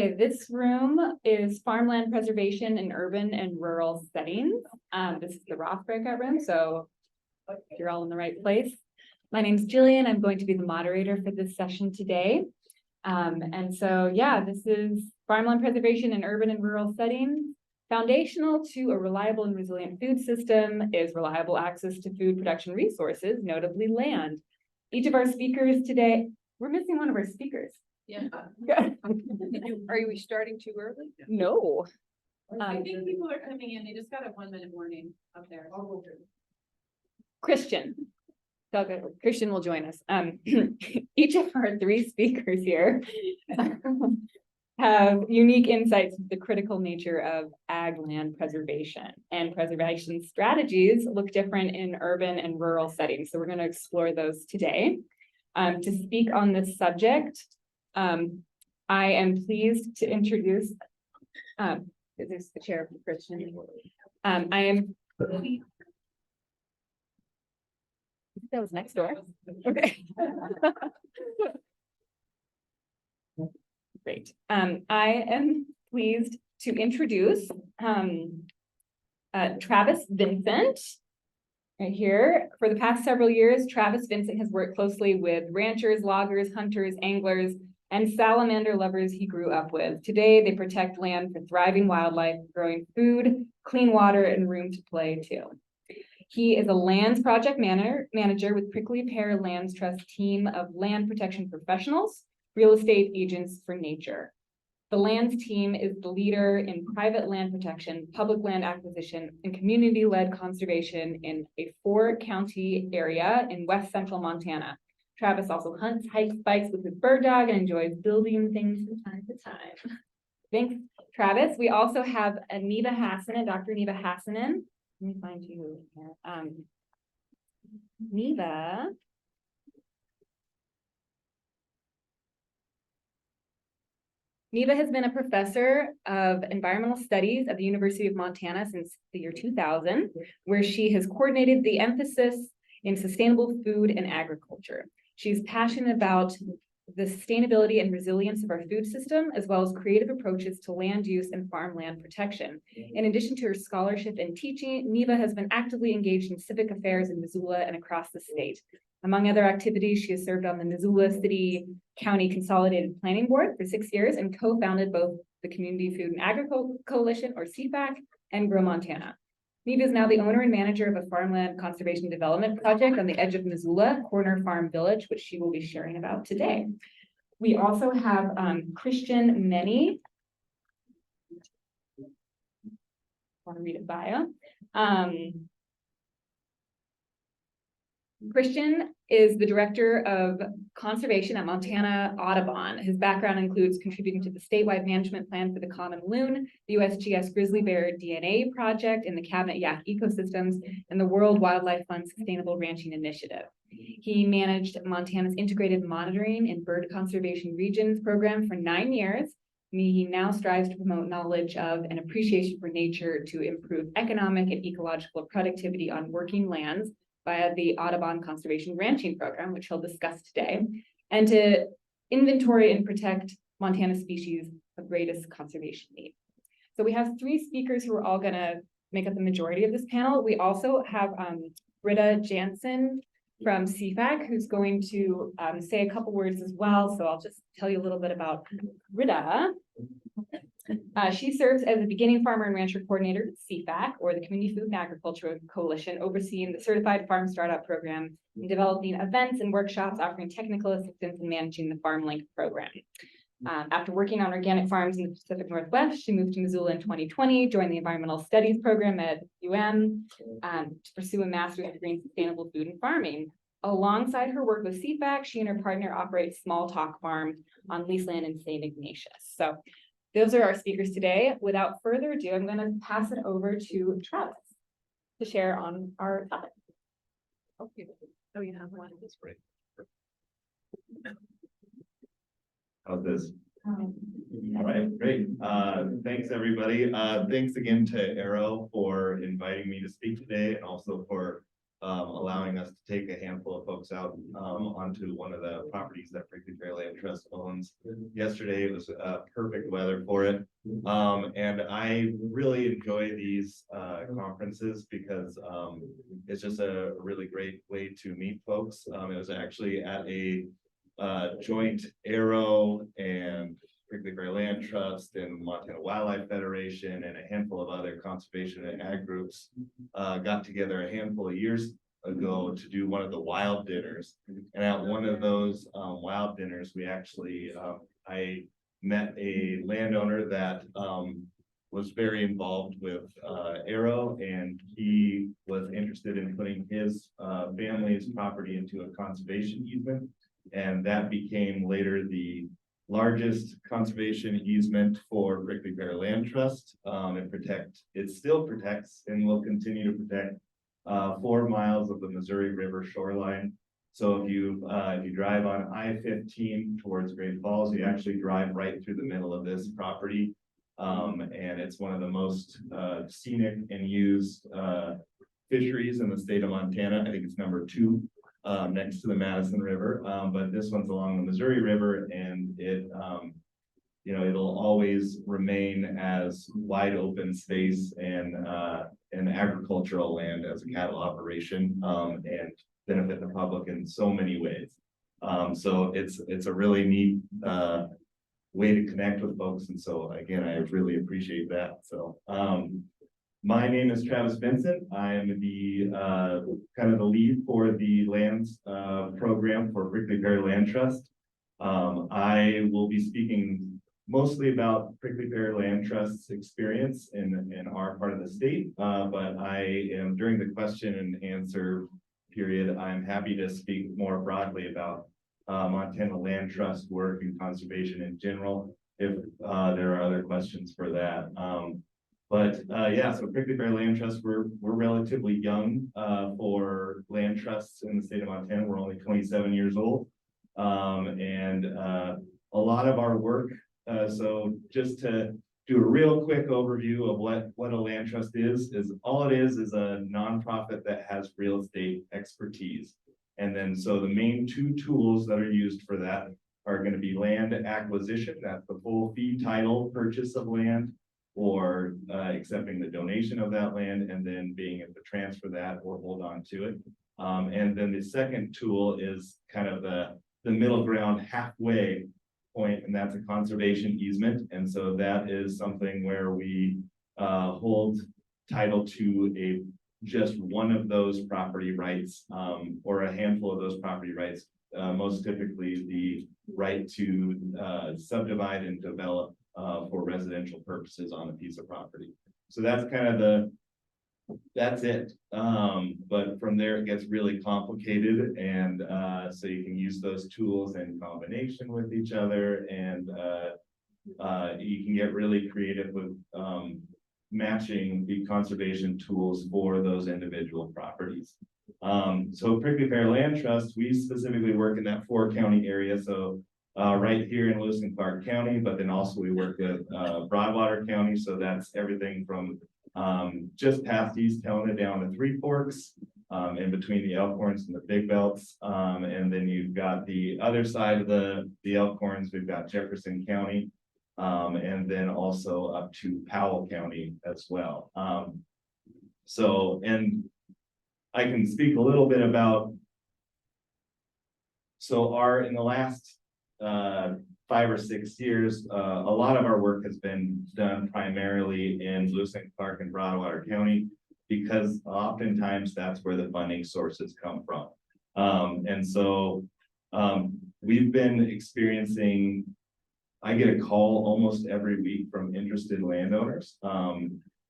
Okay, this room is farmland preservation in urban and rural settings. This is the Roth breakout room, so you're all in the right place. My name's Gillian. I'm going to be the moderator for this session today. This is farmland preservation in urban and rural settings. Foundational to a reliable and resilient food system is reliable access to food production resources, notably land. Each of our speakers today, we're missing one of our speakers. Yeah. Are we starting too early? No. I think people are coming in. They just got a 1 minute warning up there. Christian. Christian will join us. Each of our three speakers here have unique insights into the critical nature of ag land preservation, and preservation strategies look different in urban and rural settings. So we're going to explore those today. To speak on this subject, I am pleased to introduce, this is the chair of the Christian. That was next door. Okay. Great. I am pleased to introduce Travis Vincent right here. For the past several years, Travis Vincent has worked closely with ranchers, loggers, hunters, anglers, and salamander lovers he grew up with. Today, they protect land for thriving wildlife, growing food, clean water, and room to play too. He is a lands project manager with Pear Lands Trust team of land protection professionals, real estate agents for nature. The lands team is the leader in private land protection, public land acquisition, and community-led conservation in a 4-county area in west central Montana. Travis also hunts, hikes, bikes with his bird dog, and enjoys building things from time to time. Thanks, Travis. We also have Neva Hassanein, Dr. Neva Hassanein. Let me find you here. Neva has been a professor of environmental studies at the University of Montana since the year 2000, where she has coordinated the emphasis in sustainable food and agriculture. She's passionate about the sustainability and resilience of our food system, as well as creative approaches to land use and farmland protection. In addition to her scholarship and teaching, Neva has been actively engaged in civic affairs in Missoula and across the state. Among other activities, she has served on the Missoula City County Consolidated Planning Board for 6 years and co-founded both the Community Food and Agriculture Coalition, or CFAC, and Grow Montana. Neva is now the owner and manager of a farmland conservation development project on the edge of Missoula, Corner Farm Village, which she will be sharing about today. We also have Christian Menny. Want to read a bio? Christian is the director of conservation at Montana Audubon. His background includes contributing to the statewide management plan for the common loon, the USGS grizzly bear DNA project, and the Cabinet Yak ecosystems, and the World Wildlife Fund Sustainable Ranching Initiative. He managed Montana's integrated monitoring and bird conservation regions program for 9 years. He now strives to promote knowledge of and appreciation for nature to improve economic and ecological productivity on working lands via the Audubon Conservation Ranching Program, which he'll discuss today, and to inventory and protect Montana species of greatest conservation need. So we have 3 speakers who are all going to make up the majority of this panel. We also have Britta Jansen from CFAC, who's going to say a couple words as well. So I'll just tell you a little bit about Britta. She serves as a beginning farmer and rancher coordinator at CFAC, or the Community Food and Agriculture Coalition, overseeing the Certified Farm Startup Program and developing events and workshops offering technical assistance in managing the FarmLink program. After working on organic farms in the Pacific Northwest, she moved to Missoula in 2020, joined the Environmental Studies program at UM to pursue a master's degree in sustainable food and farming. Alongside her work with CFAC, she and her partner operate Small Talk Farm on leased land in St. Ignatius. So those are our speakers today. Without further ado, I'm going to pass it over to Travis to share on our topic. Okay. Oh, you have one. That's great. How's this? All right, great. Thanks, everybody. Thanks again to Arrow for inviting me to speak today, and also for allowing us to take a handful of folks out onto one of the properties that Prickly Pear Land Trust owns. Yesterday it was perfect weather for it. And I really enjoy these conferences because it's just a really great way to meet folks. It was actually at a joint Arrow and Prickly Pear Land Trust and Montana Wildlife Federation and a handful of other conservation and ag groups got together a handful of years ago to do one of the wild dinners. And at one of those wild dinners, we actually, I met a landowner that was very involved with Arrow, and he was interested in putting his family's property into a conservation easement. And that became later the largest conservation easement for Prickly Pear Land Trust. It still protects and will continue to protect 4 miles of the Missouri River shoreline. So if you drive on I-15 towards Great Falls, you actually drive right through the middle of this property. And it's one of the most scenic and used fisheries in the state of Montana. I think it's number 2. Next to the Madison River, but this one's along the Missouri River, and it, it'll always remain as wide open space and agricultural land as a cattle operation, and benefit the public in so many ways. So it's a really neat way to connect with folks, and so again, I really appreciate that. So. My name is Travis Vincent. I am the kind of the lead for the lands program for Prickly Pear Land Trust. I will be speaking mostly about Prickly Pear Land Trust's experience in our part of the state, but I am during the question and answer period, I'm happy to speak more broadly about Montana Land Trust work and conservation in general, if there are other questions for that. Yeah, so Prickly Pear Land Trust, we're relatively young for land trusts in the state of Montana. We're only 27 years old. And a lot of our work, so just to do a real quick overview of what a land trust is all it is a nonprofit that has real estate expertise. And then so the main 2 tools that are used for that are going to be land acquisition, that's the full fee title purchase of land, or accepting the donation of that land, and then being able to transfer that or hold on to it. And then the second tool is kind of the middle ground halfway point, and that's a conservation easement. And so that is something where we hold title to just one of those property rights, or a handful of those property rights, most typically the right to subdivide and develop for residential purposes on a piece of property. So that's kind of that's it. But from there it gets really complicated, and so you can use those tools in combination with each other, and you can get really creative with matching the conservation tools for those individual properties. So Prickly Pear Land Trust, we specifically work in that 4-county area. So right here in Lewis and Clark County, but then also we work with Broadwater County. So that's everything from just past East Helena down to Three Forks, in between the Elkhorns and the Big Belts. And then you've got the other side of the Elkhorns, we've got Jefferson County, and then also up to Powell County as well. And I can speak a little bit about, in the last 5 or 6 years, a lot of our work has been done primarily in Lewis and Clark and Broadwater County, because oftentimes that's where the funding sources come from. And so we've been experiencing, I get a call almost every week from interested landowners.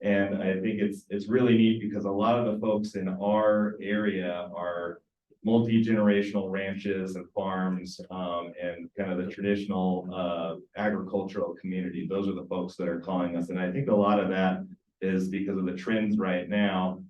And I think it's really neat because a lot of the folks in our area are multi-generational ranches and farms, and kind of the traditional agricultural community. Those are the folks that are calling us. And I think a lot of that is because of the trends right now.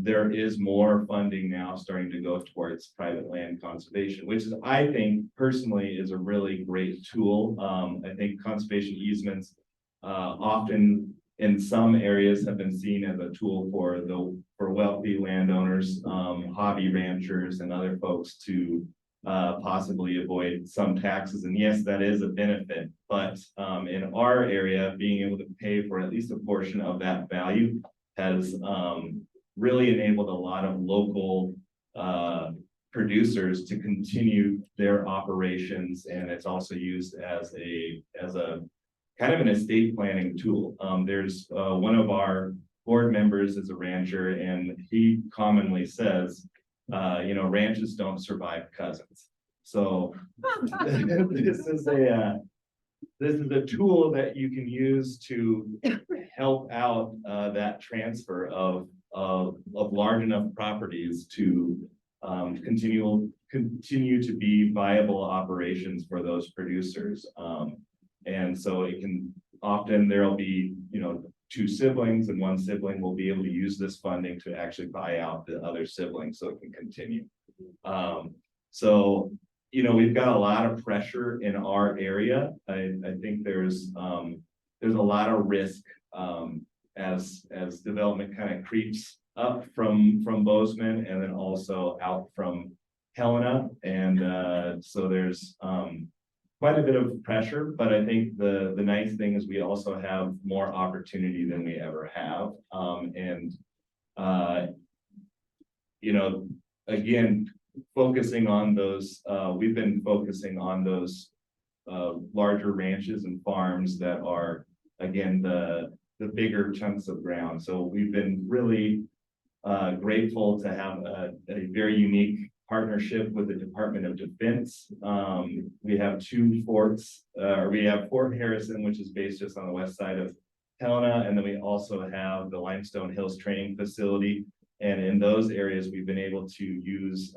There is more funding now starting to go towards private land conservation, which is, I think personally, is a really great tool. I think conservation easements often in some areas have been seen as a tool for wealthy landowners, hobby ranchers and other folks to possibly avoid some taxes. And yes, that is a benefit, but in our area, being able to pay for at least a portion of that value has really enabled a lot of local producers to continue their operations, and it's also used as a kind of an estate planning tool. There's one of our board members is a rancher, and he commonly says, ranches don't survive cousins. So this is a tool that you can use to help out that transfer of large enough properties to continue to be viable operations for those producers. And so it can often there'll be, two siblings, and one sibling will be able to use this funding to actually buy out the other sibling so it can continue. So we've got a lot of pressure in our area. I think there's a lot of risk as development kind of creeps up from Bozeman and then also out from Helena. And so there's quite a bit of pressure, but I think the nice thing is we also have more opportunity than we ever have. Again, focusing on those, we've been focusing on those larger ranches and farms that are, again, the bigger chunks of ground. So we've been really grateful to have a very unique partnership with the Department of Defense. We have two forts, we have Fort Harrison, which is based just on the west side of Helena, and then we also have the Limestone Hills Training Facility. And in those areas, we've been able to use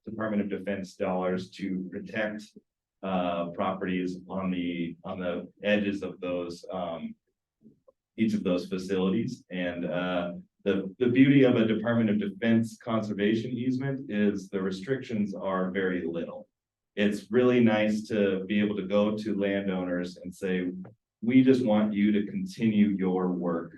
Department of Defense dollars to protect properties on the edges of those each of those facilities. And the beauty of a Department of Defense conservation easement is the restrictions are very little. It's really nice to be able to go to landowners and say, we just want you to continue your work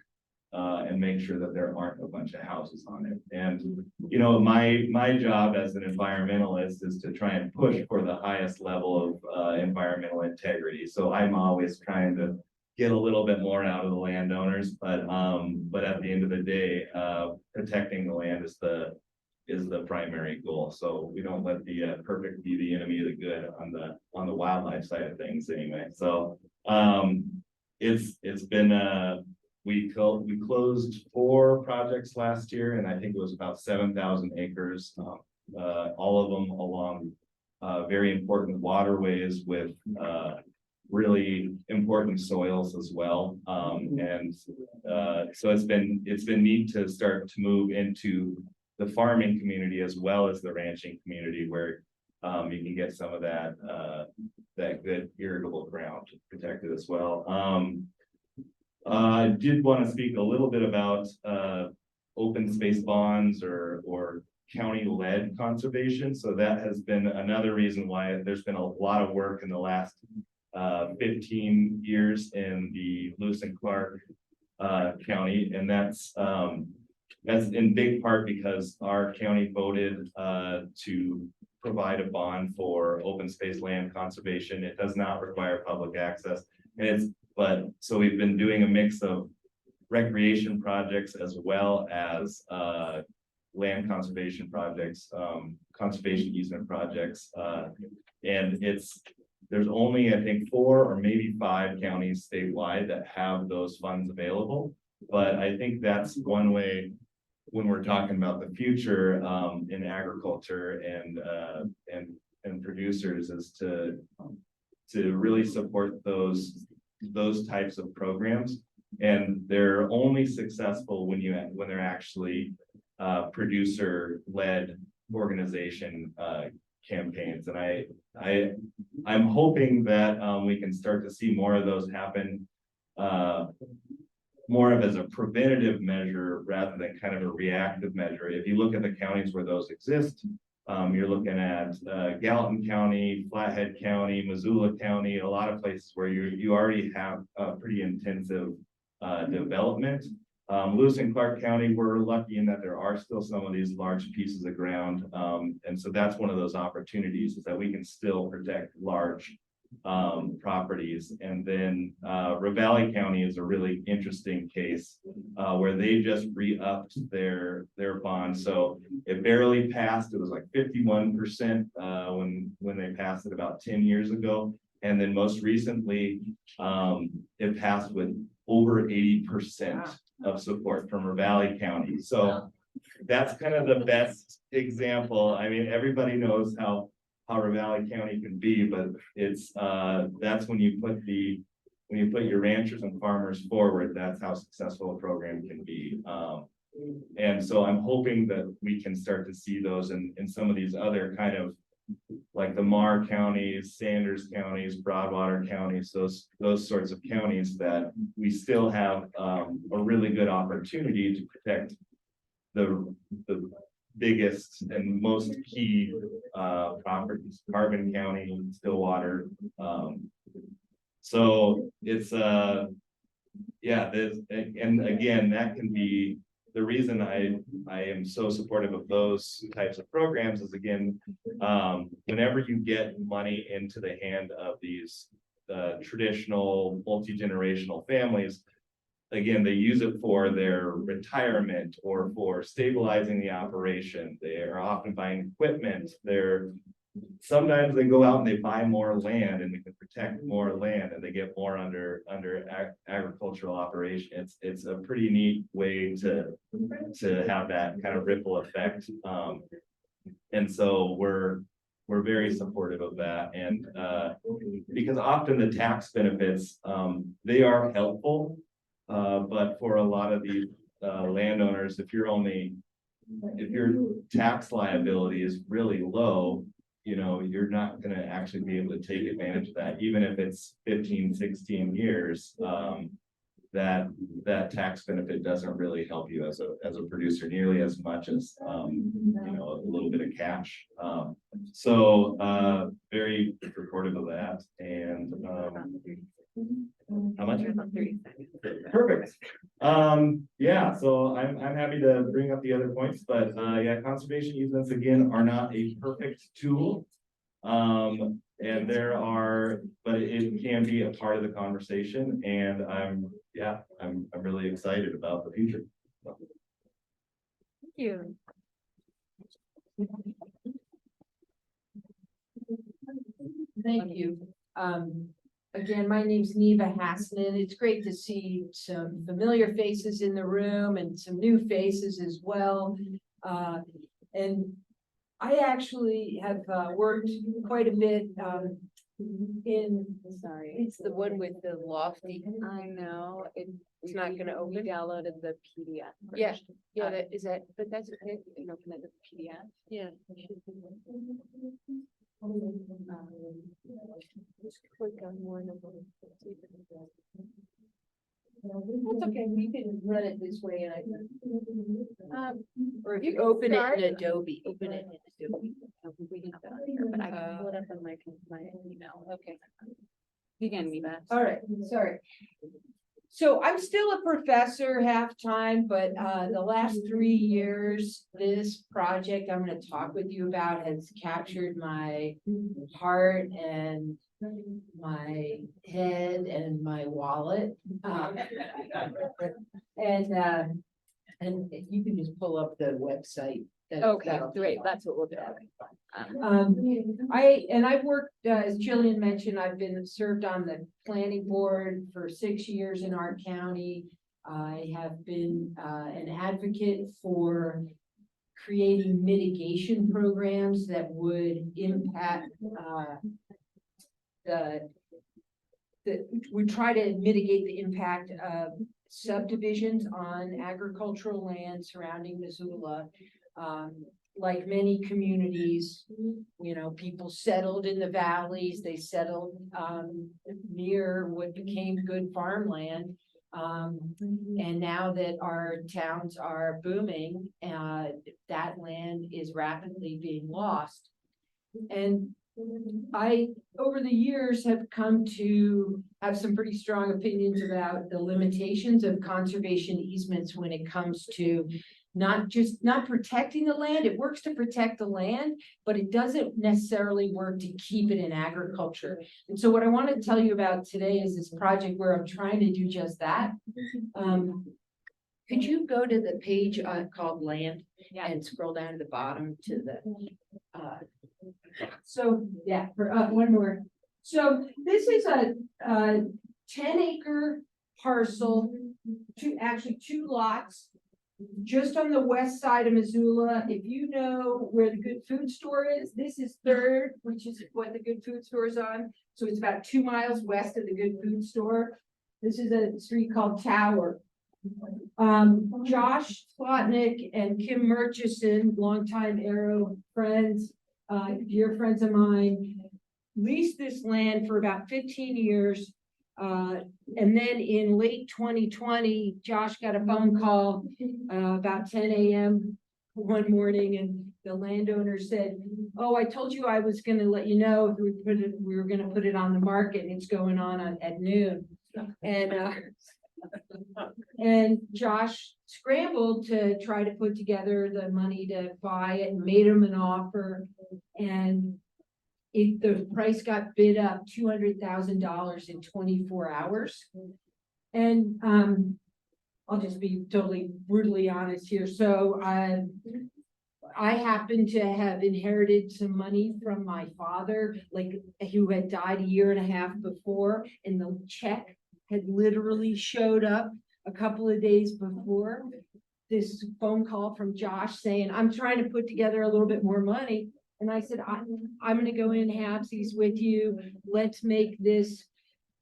and make sure that there aren't a bunch of houses on it. And my job as an environmentalist is to try and push for the highest level of environmental integrity. So I'm always trying to get a little bit more out of the landowners, but at the end of the day, protecting the land is the primary goal. So we don't let the perfect be the enemy of the good on the wildlife side of things anyway. So it's been we closed 4 projects last year, and I think it was about 7,000 acres, all of them along very important waterways with really important soils as well. So it's been neat to start to move into the farming community as well as the ranching community, where you can get some of that good irrigable ground protected as well. I did want to speak a little bit about open space bonds or county-led conservation. So that has been another reason why there's been a lot of work in the last 15 years in the Lewis and Clark County, and that's in big part because our county voted to provide a bond for open space land conservation. It does not require public access, and so we've been doing a mix of recreation projects as well as land conservation projects, conservation easement projects, and there's only, I think, 4 or maybe 5 counties statewide that have those funds available. But I think that's one way when we're talking about the future in agriculture and producers is to really support those types of programs. And they're only successful when they're actually producer-led organization campaigns. And I'm hoping that we can start to see more of those happen more of as a preventative measure rather than kind of a reactive measure. If you look at the counties where those exist, you're looking at Gallatin County, Flathead County, Missoula County, a lot of places where you already have pretty intensive development. Lewis and Clark County, we're lucky in that there are still some of these large pieces of ground. And so that's one of those opportunities, is that we can still protect large properties. And then Ravalli County is a really interesting case where they just re-upped their bond. So it barely passed. It was like 51% when they passed it about 10 years ago. And then most recently, it passed with over 80% of support from Ravalli County. So that's kind of the best example. I mean, everybody knows how Ravalli County can be, but it's that's when you put your ranchers and farmers forward, that's how successful a program can be. And so I'm hoping that we can start to see those in some of these other kind of, like the Marr counties, Sanders counties, Broadwater counties, those sorts of counties, that we still have a really good opportunity to protect the biggest and most key properties, Carbon County, Stillwater. So it's yeah, and again, that can be the reason I am so supportive of those types of programs is, again, whenever you get money into the hand of these traditional multi-generational families, again, they use it for their retirement or for stabilizing the operation. They are often buying equipment. Sometimes they go out and they buy more land, and they can protect more land, and they get more under agricultural operation. It's a pretty neat way to have that kind of ripple effect. And so we're very supportive of that. And because often the tax benefits, they are helpful, but for a lot of these landowners, if your tax liability is really low, you know, you're not going to actually be able to take advantage of that, even if it's 15, 16 years. That tax benefit doesn't really help you as a producer nearly as much as you know, a little bit of cash. So very supportive of that. And how much? Perfect. Yeah, so I'm happy to bring up the other points, but yeah, conservation easements again are not a perfect tool. And but it can be a part of the conversation, and I'm really excited about the future. Thank you. Thank you. Again, my name's Neva Hassanein. It's great to see some familiar faces in the room and some new faces as well. And I actually have worked quite a bit sorry, It's the one with the lofty. I know, it's not gonna open. Downloaded the PDF. Yeah, yeah, but that's okay, you can open it as a PDF. Yeah. Just click on one of them. That's okay. We can run it this way, and I can. Or if You you can open start. it in Adobe, open it in Adobe. We can start here, but I can pull it up on my email. Okay. Begin, Neva. All right, sorry. So I'm still a professor half-time, but the last 3 years, this project I'm going to talk with you about has captured my heart and my head and my wallet. And you can just pull up the website. Okay, that'll- great. That's what we'll do. I've worked, as Gillian mentioned, I've been served on the planning board for 6 years in our county. I have been an advocate for creating mitigation programs that would impact we try to mitigate the impact of subdivisions on agricultural land surrounding Missoula. Like many communities, you know, people settled in the valleys, they settled near what became good farmland. And now that our towns are booming, that land is rapidly being lost. And I, over the years, have come to have some pretty strong opinions about the limitations of conservation easements when it comes to not protecting the land. It works to protect the land, but it doesn't necessarily work to keep it in agriculture. And so what I want to tell you about today is this project where I'm trying to do just that. Could you go to the page called land and scroll down to the bottom to the, so yeah, for one more. So this is a 10-acre parcel, two lots, just on the west side of Missoula. If you know where the Good Food Store is, this is Third, which is what the Good Food Store is on. So it's about 2 miles west of the Good Food Store. This is a street called Tower. Josh Slotnick and Kim Murchison, longtime Arrow friends, dear friends of mine, leased this land for about 15 years. And then in late 2020, Josh got a phone call about 10 a.m. one morning, and the landowner said, "Oh, I told you I was going to let you know if we were going to put it on the market. It's going on at noon." And Josh scrambled to try to put together the money to buy it and made him an offer, and the price got bid up $200,000 in 24 hours. And I'll just be totally brutally honest here. So I happen to have inherited some money from my father, who had died a year and a half before, and the check had literally showed up a couple of days before this phone call from Josh saying, "I'm trying to put together a little bit more money." And I said, I'm going to go in halfsies with you. Let's make this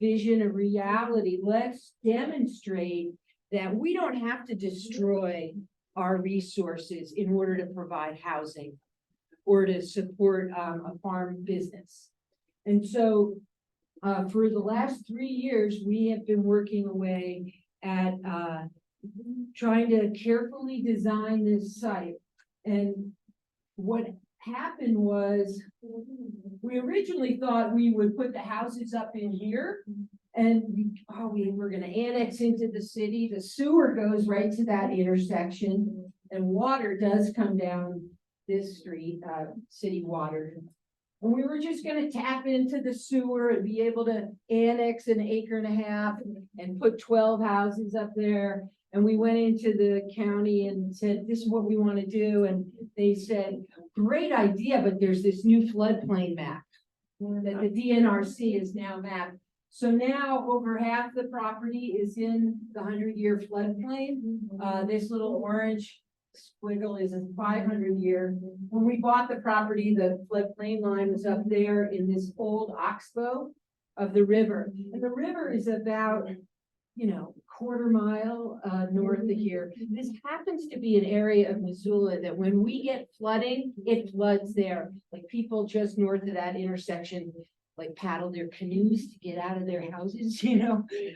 vision a reality. Let's demonstrate that we don't have to destroy our resources in order to provide housing or to support a farm business. And so for the last 3 years, we have been working away at trying to carefully design this site. And what happened was we originally thought we would put the houses up in here, and we were going to annex into the city. The sewer goes right to that intersection, and water does come down this street, city water. And we were just going to tap into the sewer and be able to annex an acre and a half and put 12 houses up there. And we went into the county and said, "This is what we want to do." And they said, "Great idea, but there's this new floodplain map that the DNRC is now mapped." So now over half the property is in the 100-year floodplain. This little orange squiggle is a 500-year. When we bought the property, the floodplain line was up there in this old oxbow of the river. And the river is about, quarter mile north of here. This happens to be an area of Missoula that when we get flooding, it floods there. Like people just north of that intersection, paddle their canoes to get out of their houses,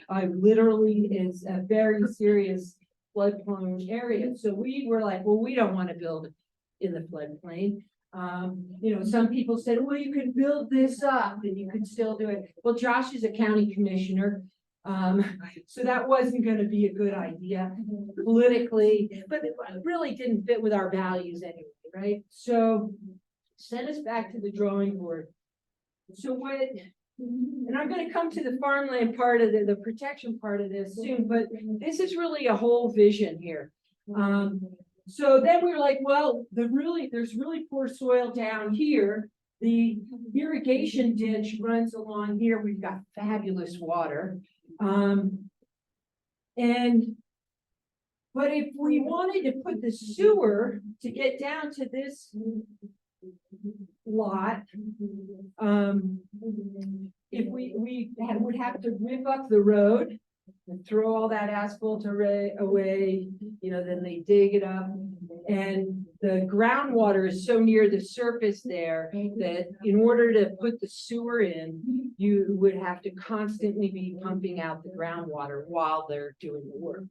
literally is a very serious floodplain area. So we were like, well, we don't want to build in the floodplain. Some people said, well, you could build this up and you could still do it. Well, Josh is a county commissioner. So that wasn't going to be a good idea politically, but it really didn't fit with our values anyway, right? So send us back to the drawing board. So and I'm going to come to the farmland part of the protection part of this soon, but this is really a whole vision here. So then we were like, well, there's really poor soil down here. The irrigation ditch runs along here. We've got fabulous water. But if we wanted to put the sewer to get down to this lot, if we would have to rip up the road and throw all that asphalt away, then they dig it up. And the groundwater is so near the surface there that in order to put the sewer in, you would have to constantly be pumping out the groundwater while they're doing the work.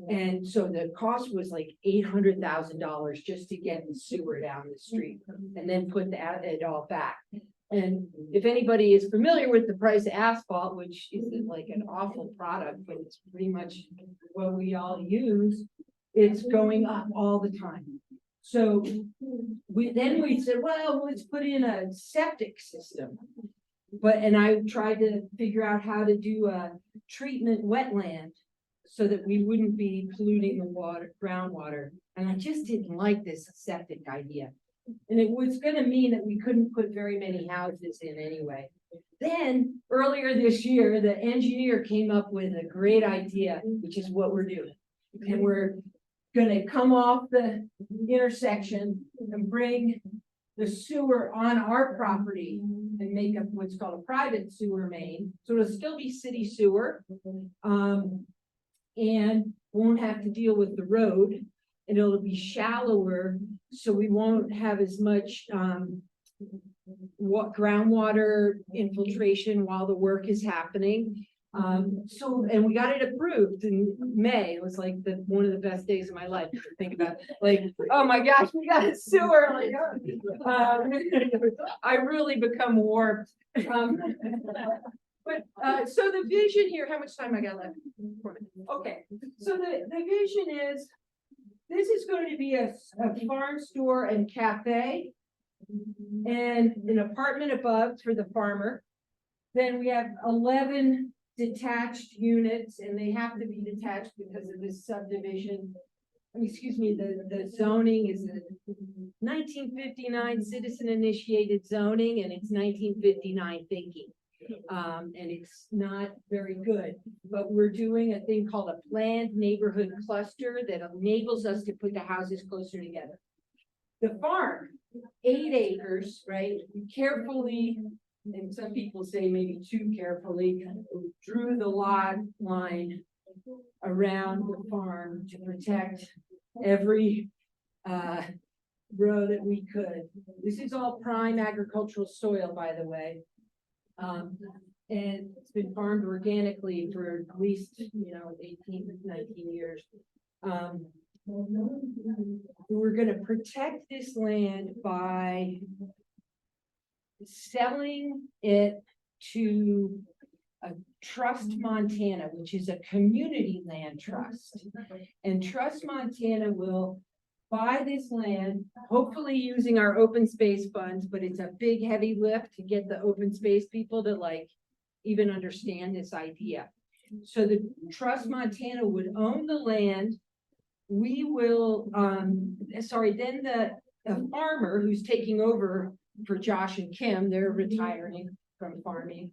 And so the cost was like $800,000 just to get the sewer down the street and then put it all back. And if anybody is familiar with the price of asphalt, which isn't like an awful product, but it's pretty much what we all use, it's going up all the time. So we said, well, let's put in a septic system. And I tried to figure out how to do a treatment wetland so that we wouldn't be polluting the water, groundwater. And I just didn't like this septic idea. And it was gonna mean that we couldn't put very many houses in anyway. Then earlier this year, the engineer came up with a great idea, which is what we're doing. And we're gonna come off the intersection and bring the sewer on our property and make up what's called a private sewer main. So it'll still be city sewer. And won't have to deal with the road, and it'll be shallower, so we won't have as much groundwater infiltration while the work is happening. And we got it approved in May. It was like one of the best days of my life to think about. Like, oh my gosh, we got a sewer. Like, I really become warped. So the vision here, how much time I got left? 4 minutes. Okay, so the vision is, this is going to be a farm store and cafe and an apartment above for the farmer. Then we have 11 detached units, and they have to be detached because of this subdivision. Excuse me, the zoning is a 1959 citizen initiated zoning, and it's 1959 thinking. And it's not very good, but we're doing a thing called a planned neighborhood cluster that enables us to put the houses closer together. The farm, 8 acres, right? We carefully, and some people say maybe too carefully, drew the lot line around the farm to protect every row that we could. This is all prime agricultural soil, by the way. And it's been farmed organically for at least, 18, 19 years. We're going to protect this land by selling it to a Trust Montana, which is a community land trust. And Trust Montana will buy this land, hopefully using our open space funds, but it's a big heavy lift to get the open space people to even understand this idea. So the Trust Montana would own the land. We will, then the farmer who's taking over for Josh and Kim, they're retiring from farming.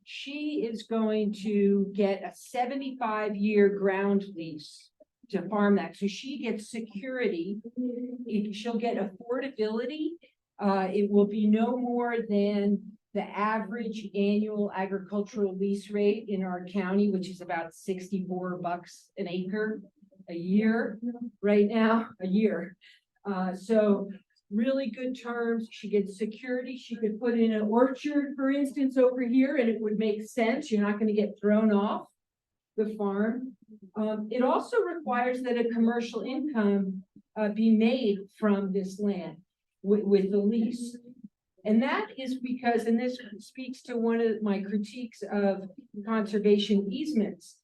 She is going to get a 75-year ground lease to farm that. So she gets security. She'll get affordability. It will be no more than the average annual agricultural lease rate in our county, which is about $64 an acre a year right now, a year. So really good terms. She gets security. She could put in an orchard, for instance, over here, and it would make sense. You're not going to get thrown off the farm. It also requires that a commercial income be made from this land with the lease. And that is because, and this speaks to one of my critiques of conservation easements.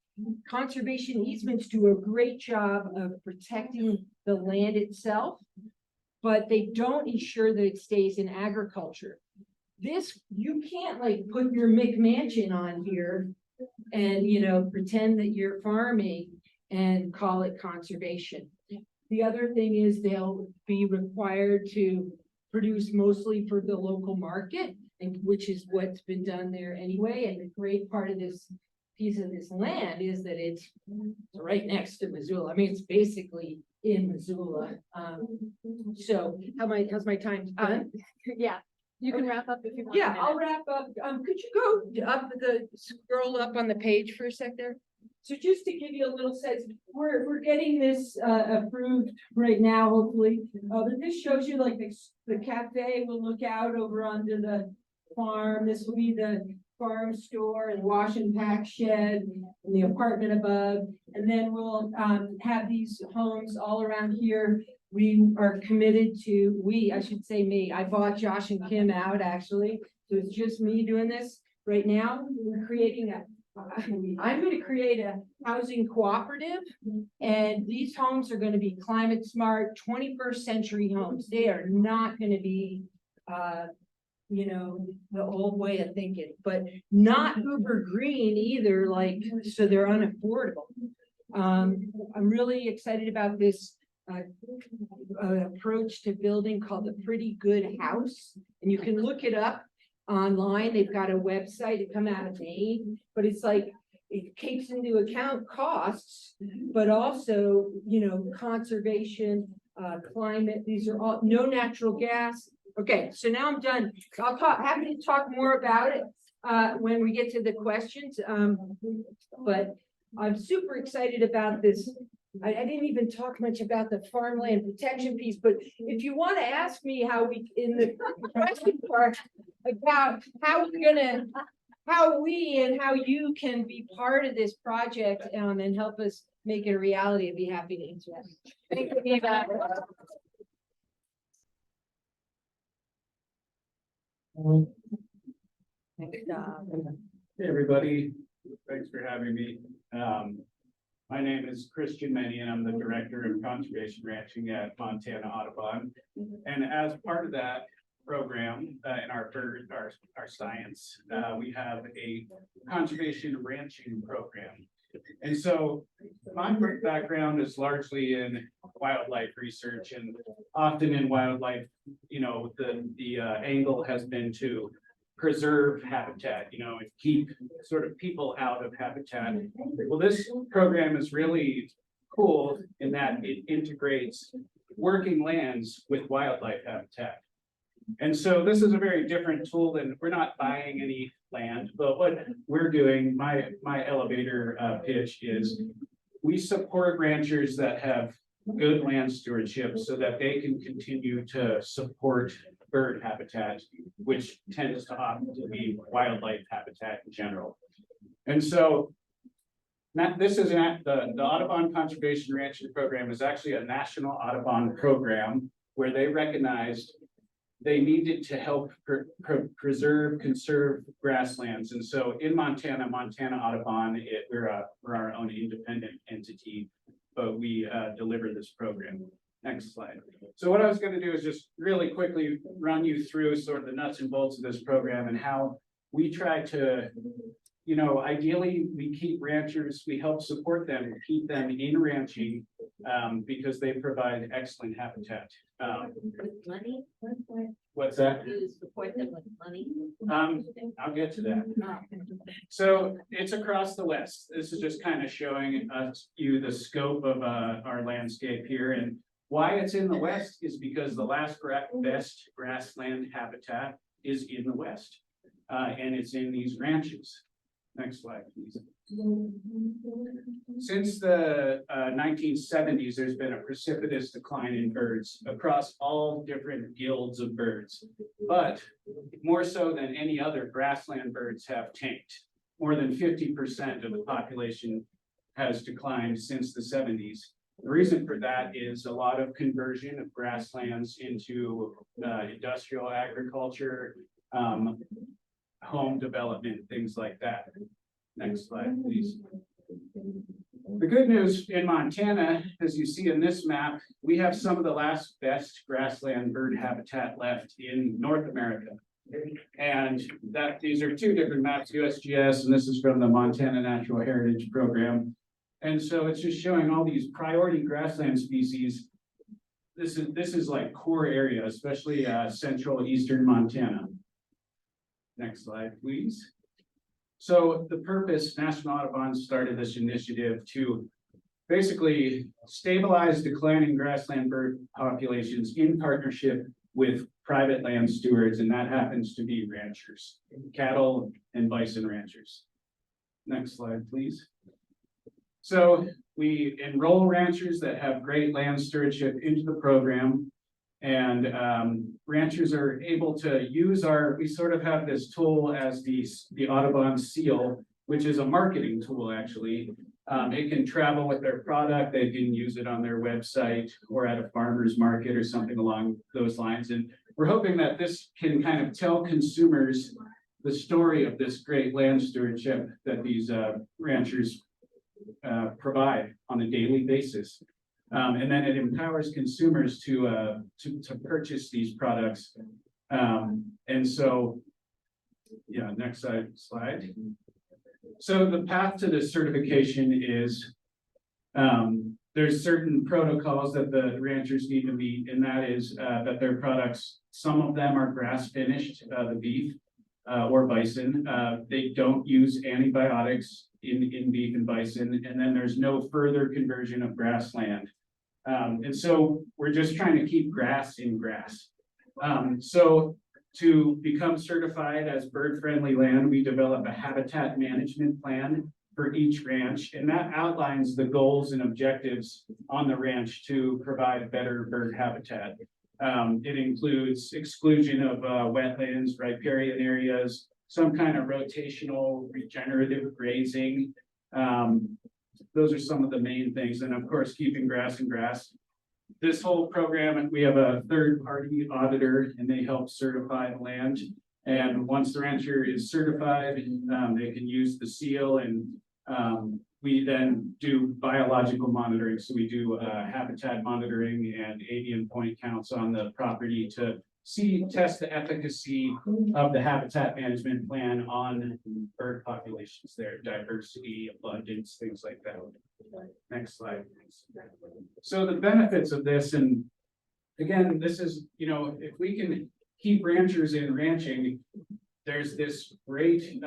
Conservation easements do a great job of protecting the land itself, but they don't ensure that it stays in agriculture. You can't put your McMansion on here and, pretend that you're farming and call it conservation. The other thing is they'll be required to produce mostly for the local market, and which is what's been done there anyway. And the great part of this piece of this land is that it's right next to Missoula. I mean, it's basically in Missoula. So how's my time done? Yeah, you can wrap up if you want. Yeah, I'll wrap up. Could you go scroll up on the page for a sec there? So just to give you a little sense, we're getting this approved right now, hopefully. But this shows you the cafe will look out over onto the farm. This will be the farm store and wash and pack shed and the apartment above. And then we'll have these homes all around here. We are committed to, I should say me, I bought Josh and Kim out actually. So it's just me doing this right now. We're creating I'm gonna create a housing cooperative. And these homes are gonna be climate smart, 21st century homes. They are not gonna be, the old way of thinking, but not uber green either, like, so they're unaffordable. I'm really excited about this approach to building called the Pretty Good House. And you can look it up online. They've got a website to come out of Maine, but it's like, it takes into account costs, but also, conservation, climate. These are all no natural gas. Okay, so now I'm done. I'll happy to talk more about it when we get to the questions. But I'm super excited about this. I didn't even talk much about the farmland protection piece, but if you want to ask me how we, in the question part, about how we and how you can be part of this project and help us make it a reality, I'd be happy to answer that. Thank you, Neva. Hey, everybody. Thanks for having me. My name is Christian Menny, and I'm the Director of Conservation Ranching at Montana Audubon. And as part of that program in our science, we have a conservation ranching program. And so my background is largely in wildlife research, and often in wildlife, the angle has been to preserve habitat, and keep sort of people out of habitat. Well, this program is really cool in that it integrates working lands with wildlife habitat. And so this is a very different tool than, we're not buying any land, but what we're doing, my elevator pitch is we support ranchers that have good land stewardship so that they can continue to support bird habitat, which tends to often to be wildlife habitat in general. And so this is the Audubon Conservation Ranching Program is actually a national Audubon program where they recognized they needed to help conserve grasslands. And so in Montana Audubon, we're our own independent entity, but we deliver this program. Next slide. So what I was going to do is just really quickly run you through sort of the nuts and bolts of this program and how we try to, ideally we keep ranchers, we help support them, keep them in ranching because they provide excellent habitat. Money? What's that? You support them with money? I'll get to that. So it's across the West. This is just kind of showing you the scope of our landscape here, and why it's in the West is because the best grassland habitat is in the West, and it's in these ranches. Next slide, please. Since the 1970s, there's been a precipitous decline in birds across all different guilds of birds, but more so than any other, grassland birds have tanked. More than 50% of the population has declined since the 70s. The reason for that is a lot of conversion of grasslands into industrial agriculture, home development, things like that. Next slide, please. The good news in Montana, as you see in this map, we have some of the best grassland bird habitat left in North America. And these are two different maps, USGS, and this is from the Montana Natural Heritage Program. And so it's just showing all these priority grassland species. This is like core area, especially central eastern Montana. Next slide, please. So the purpose, National Audubon started this initiative to basically stabilize declining grassland bird populations in partnership with private land stewards, and that happens to be ranchers, cattle and bison ranchers. Next slide, please. So we enroll ranchers that have great land stewardship into the program, and ranchers are able to use we sort of have this tool as the Audubon seal, which is a marketing tool actually. It can travel with their product, they can use it on their website or at a farmer's market or something along those lines. And we're hoping that this can kind of tell consumers the story of this great land stewardship that these ranchers provide on a daily basis. And then it empowers consumers to purchase these products. And so, yeah, next slide. So the path to this certification is, there's certain protocols that the ranchers need to meet, and that is that their products, some of them are grass finished, the beef or bison. They don't use antibiotics in beef and bison, and then there's no further conversion of grassland. And so we're just trying to keep grass in grass. So to become certified as bird-friendly land, we develop a habitat management plan for each ranch, and that outlines the goals and objectives on the ranch to provide better bird habitat. It includes exclusion of wetlands, riparian areas, some kind of rotational regenerative grazing. Those are some of the main things, and of course, keeping grass in grass. This whole program, we have a third-party auditor, and they help certify the land. And once the rancher is certified, they can use the seal, and we then do biological monitoring. So we do habitat monitoring and avian point counts on the property to test the efficacy of the habitat management plan on bird populations there, diversity, abundance, things like that. Next slide, please. So the benefits of this, and again, this is, if we can keep ranchers in ranching, there's this great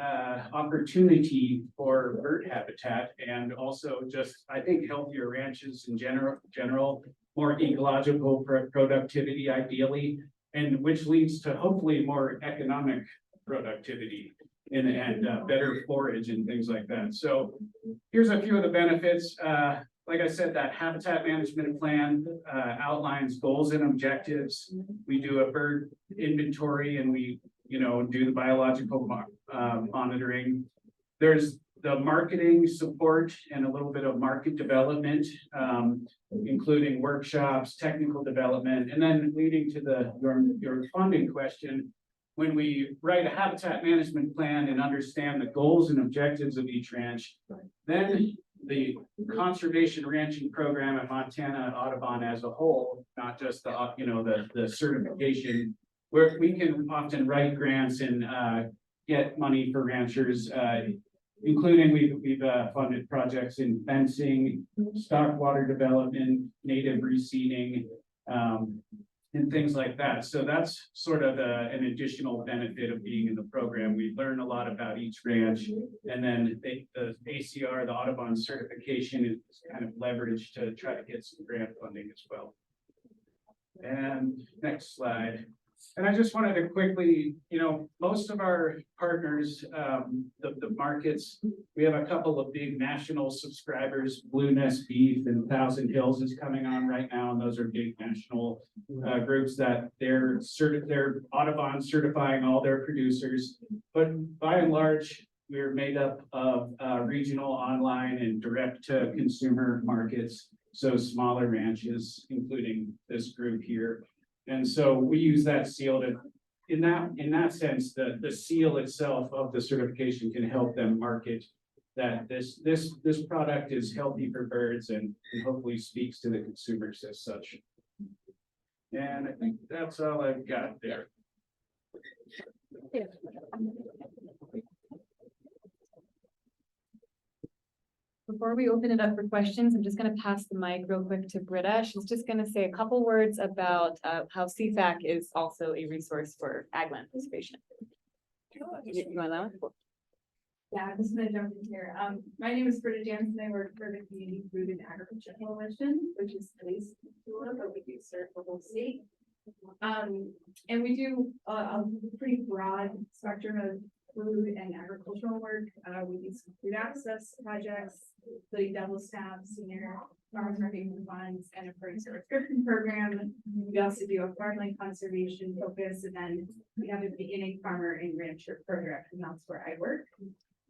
opportunity for bird habitat, and also just, I think, healthier ranches in general, more ecological productivity ideally, and which leads to hopefully more economic productivity and better forage and things like that. So here's a few of the benefits. Like I said, that habitat management plan outlines goals and objectives. We do a bird inventory, and we do the biological monitoring. There's the marketing support and a little bit of market development, including workshops, technical development, and then leading to your funding question. When we write a habitat management plan and understand the goals and objectives of each ranch, then the conservation ranching program at Montana Audubon as a whole, not just the certification, where we can often write grants and get money for ranchers, including we've funded projects in fencing, stock water development, native reseeding, and things like that. So that's sort of an additional benefit of being in the program. We learn a lot about each ranch, and then the ACR, the Audubon certification, is kind of leveraged to try to get some grant funding as well. And next slide. And I just wanted to quickly, most of our partners, the markets, we have a couple of big national subscribers. Blue Nest Beef and Thousand Hills is coming on right now, and those are big national groups that they're Audubon certifying all their producers. But by and large, we're made up of regional, online, and direct to consumer markets. So smaller ranches, including this group here. And so we use that seal to, in that sense, the seal itself of the certification can help them market that this product is healthy for birds and hopefully speaks to the consumers as such. And I think that's all I've got there. Before we open it up for questions, I'm just going to pass the mic real quick to Britta. She's just going to say a couple words about how CFAC is also a resource for ag land conservation. You want that one? Yeah, I'm just gonna jump in here. My name is Britta Jansen. I work for the Community Food and Agriculture Coalition, which is based in Missoula, but we do serve the whole state. And we do a pretty broad spectrum of food and agricultural work. We do some food access projects, including double staff, senior farmers market funds, and a producer subscription program. We also do a farmland conservation focus, and then we have a beginning farmer and rancher program, and that's where I work.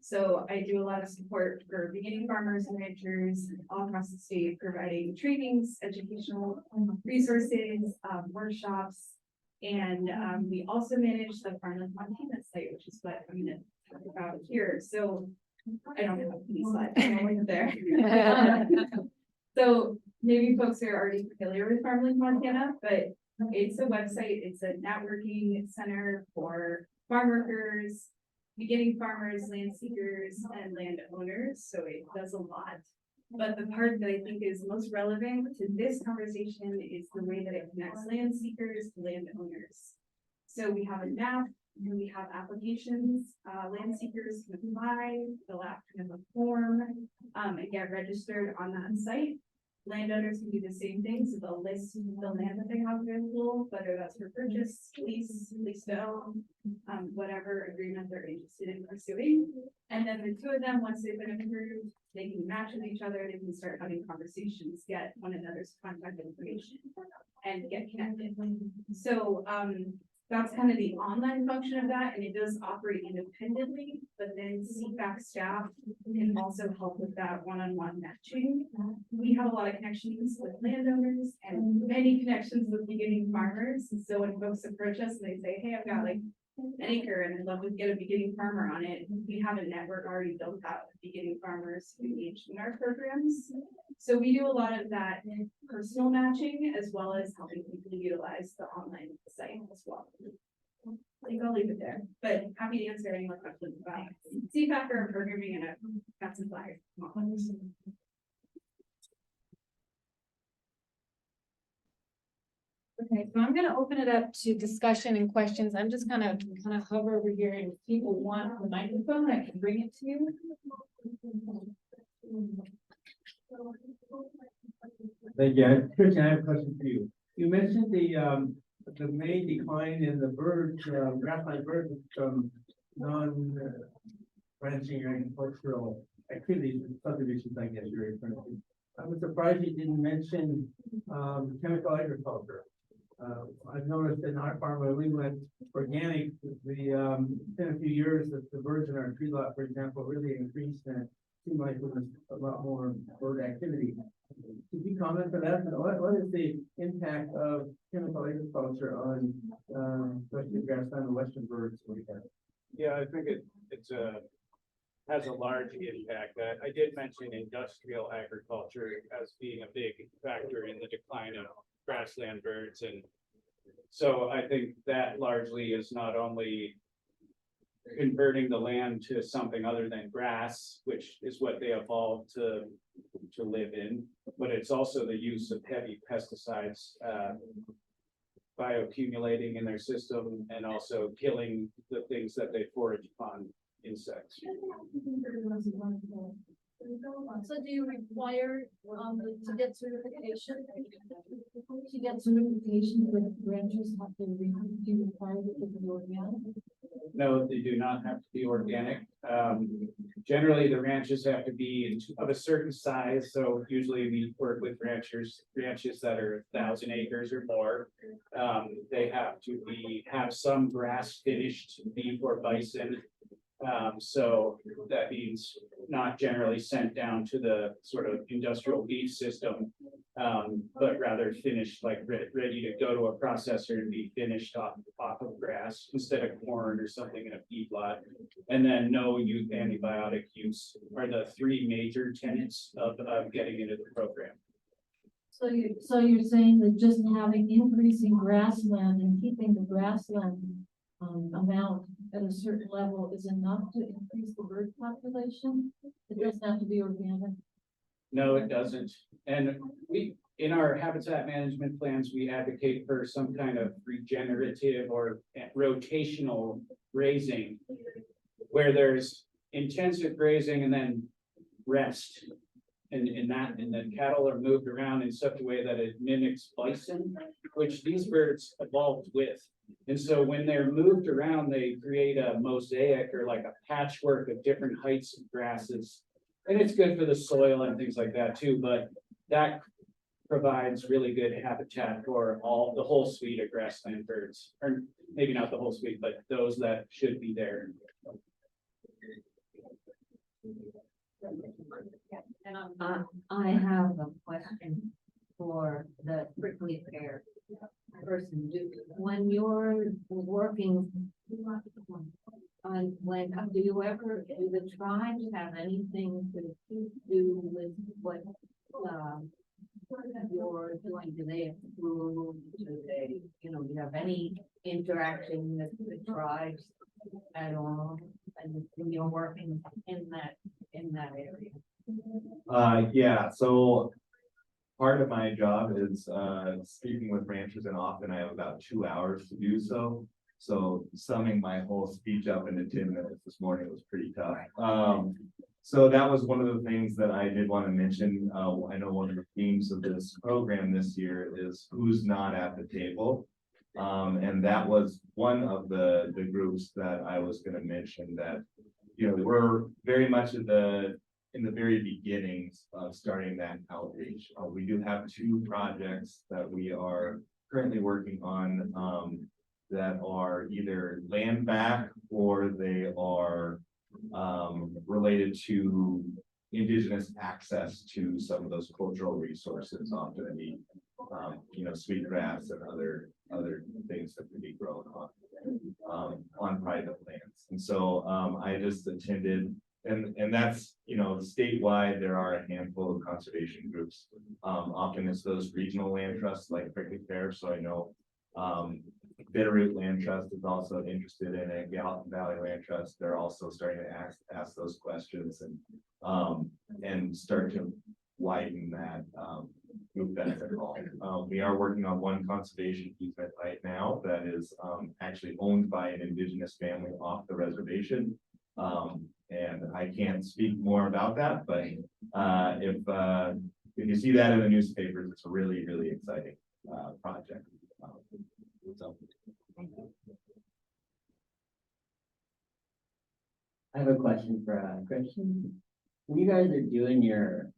So I do a lot of support for beginning farmers and ranchers all across the state, providing trainings, educational resources, workshops, And we also manage the Farmland Montana site, which is what I'm gonna talk about here. So I don't have these slides, I'm only there. So maybe folks are already familiar with Farmland Montana, but it's a website, it's a networking center for farm workers, beginning farmers, land seekers, and landowners. So it does a lot. But the part that I think is most relevant to this conversation is the way that it connects land seekers to landowners. So we have a map and we have applications, land seekers can apply, fill out kind of a form, and get registered on that site. Landowners can do the same thing, so they'll list the land that they have available, whether that's for purchase, lease to own, whatever agreement they're interested in pursuing. And then the two of them, once they've been approved, they can match with each other, they can start having conversations, get one another's contact information, and get connected. So, that's kind of the online function of that, and it does operate independently, but then CFAC staff can also help with that one-on-one matching. We have a lot of connections with landowners and many connections with beginning farmers. And so when folks approach us and they say, hey, I've got like an acre and I'd love to get a beginning farmer on it, we have a network already built out of beginning farmers who engage in our programs. So we do a lot of that personal matching as well as helping people utilize the online site as well. I think I'll leave it there, but happy to answer any more questions about CFAC or programming, and I've got some flyers. Okay, so I'm gonna open it up to discussion and questions. I'm just gonna kind of hover over here, and if people want the microphone, I can bring it to you. Thank you. Christian, I have a question for you. You mentioned the main decline in the birds, grassland birds from non-ranching or agricultural activities, subdivisions, I guess you're referring to. I was surprised you didn't mention chemical agriculture. I've noticed in our farm when we went organic, in a few years that the birds in our tree lot, for example, really increased, and it seemed like there was a lot more bird activity. Could you comment on that? What is the impact of chemical agriculture on western grassland and western birds? Yeah, I think it has a large impact. I did mention industrial agriculture as being a big factor in the decline of grassland birds. And so I think that largely is not only converting the land to something other than grass, which is what they evolved to live in, but it's also the use of heavy pesticides, bioaccumulating in their system, and also killing the things that they forage upon, insects. So do you require, to get certification? To get certification, the ranchers have to do you require it to be organic? No, they do not have to be organic. Generally, the ranches have to be of a certain size. So usually we work with ranches that are 1,000 acres or more. They have to have some grass finished beef or bison. So that means not generally sent down to the sort of industrial beef system, but rather finished, like ready to go to a processor and be finished off of grass instead of corn or something in a feedlot. And then no antibiotic use are the three major tenets of getting into the program. So you're saying that just having increasing grassland and keeping the grassland amount at a certain level is enough to increase the bird population? It doesn't have to be organic? No, it doesn't. And in our habitat management plans, we advocate for some kind of regenerative or rotational grazing, where there's intensive grazing and then rest. And then cattle are moved around in such a way that it mimics bison, which these birds evolved with. And so when they're moved around, they create a mosaic or like a patchwork of different heights of grasses. And it's good for the soil and things like that too, but that provides really good habitat for the whole suite of grassland birds, or maybe not the whole suite, but those that should be there. I have a question for the prickly pear person. When you're tribes have anything to do with what, you're doing? Do they approve? Do they, do you have any interaction with the tribes at all? And when you're working in that area? Yeah, so part of my job is speaking with ranchers, and often I have about 2 hours to do so. So summing my whole speech up into 10 minutes this morning was pretty tough. So that was one of the things that I did want to mention. I know one of the themes of this program this year is who's not at the table. And that was one of the groups that I was going to mention that, we're very much in the very beginnings of starting that outreach. We do have 2 projects that we are currently working on that are either land back or they are related to indigenous access to some of those cultural resources, often the sweetgrass and other things that can be grown on private lands. And so I just attended, and that's statewide. There are a handful of conservation groups. Often it's those regional land trusts like Pear. So I know Bitterroot Land Trust is also interested in it. Gallatin Valley Land Trust, they're also starting to ask those questions and start to widen that group benefit all. We are working on one conservation easement right now that is actually owned by an indigenous family off the reservation. And I can't speak more about that, but if you see that in the newspapers, it's a really, really exciting project. So. I have a question for Christian. When you guys are doing your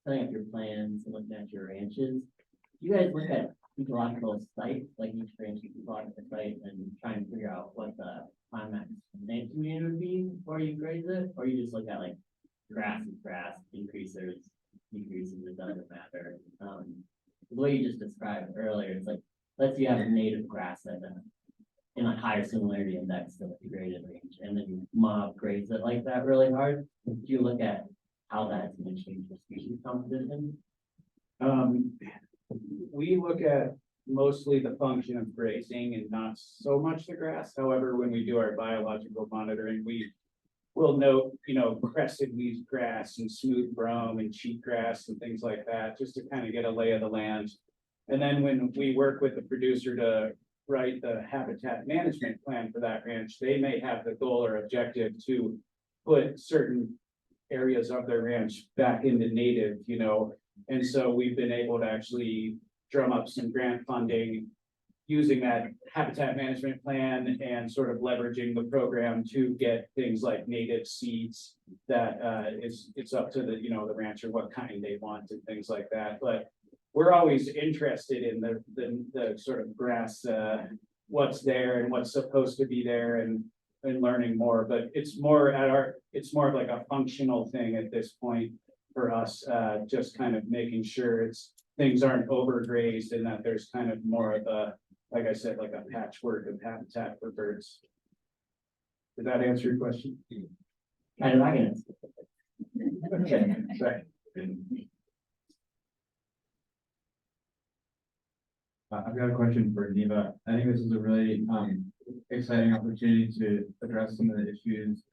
setting up your plans and looking at your ranches, do you guys look at ecological sites, like each ranch ecological site, and try and figure out what the climax native community would be before you graze it, or you just look at like grass is grass, decreases, it doesn't matter. The way you just described earlier, it's like, let's say you have a native grass that in a higher similarity index to the degraded range, and then you mob graze it like that really hard. Do you look at how that's going to change the species composition? We look at mostly the function of grazing and not so much the grass. However, when we do our biological monitoring, we will note, crested weed grass and smooth brome and cheatgrass and things like that, just to kind of get a lay of the land. And then when we work with the producer to write the habitat management plan for that ranch, they may have the goal or objective to put certain areas of their ranch back into native, and so we've been able to actually drum up some grant funding using that habitat management plan and sort of leveraging the program to get things like native seeds that it's up to the rancher what kind they want and things like that. But we're always interested in the sort of grass, what's there and what's supposed to be there, and learning more. But it's more of like a functional thing at this point for us, just kind of making sure things aren't overgrazed and that there's kind of more of a, like I said, like a patchwork of habitat for birds. Did that answer your question? Kind of, I can. Okay, sorry. I've got a question for Neva. I think this is a really exciting opportunity to address some of the issues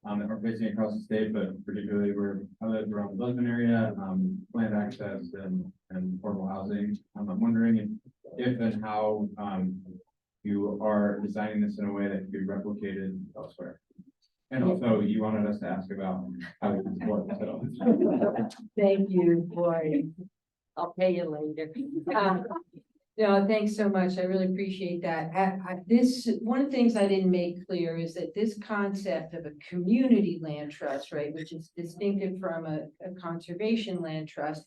that we're facing across the state, but particularly where I live around the Lisbon area, land access and affordable housing. I'm wondering if and how you are designing this in a way that can be replicated elsewhere. And also, you wanted us to ask about how we can support it. Thank you, boy. I'll pay you later. No, thanks so much. I really appreciate that. One of the things I didn't make clear is that this concept of a community land trust, right, which is distinctive from a conservation land trust,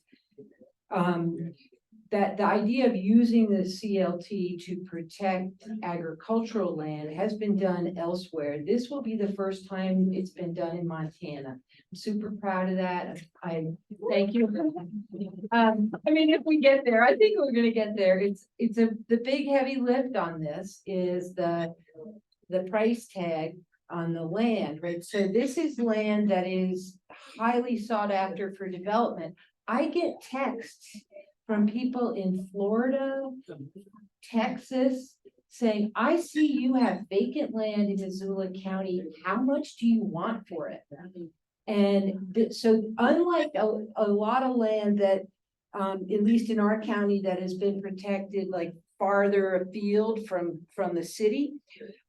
that the idea of using the CLT to protect agricultural land has been done elsewhere. This will be the first time it's been done in Montana. I'm super proud of that. I thank you. I mean, if we get there, I think we're going to get there. The big heavy lift on this is the price tag on the land, right? So this is land that is highly sought after for development. I get texts from people in Florida, Texas, saying, I see you have vacant land in Missoula County. How much do you want for it? And so unlike a lot of land that, at least in our county, that has been protected like farther afield from the city,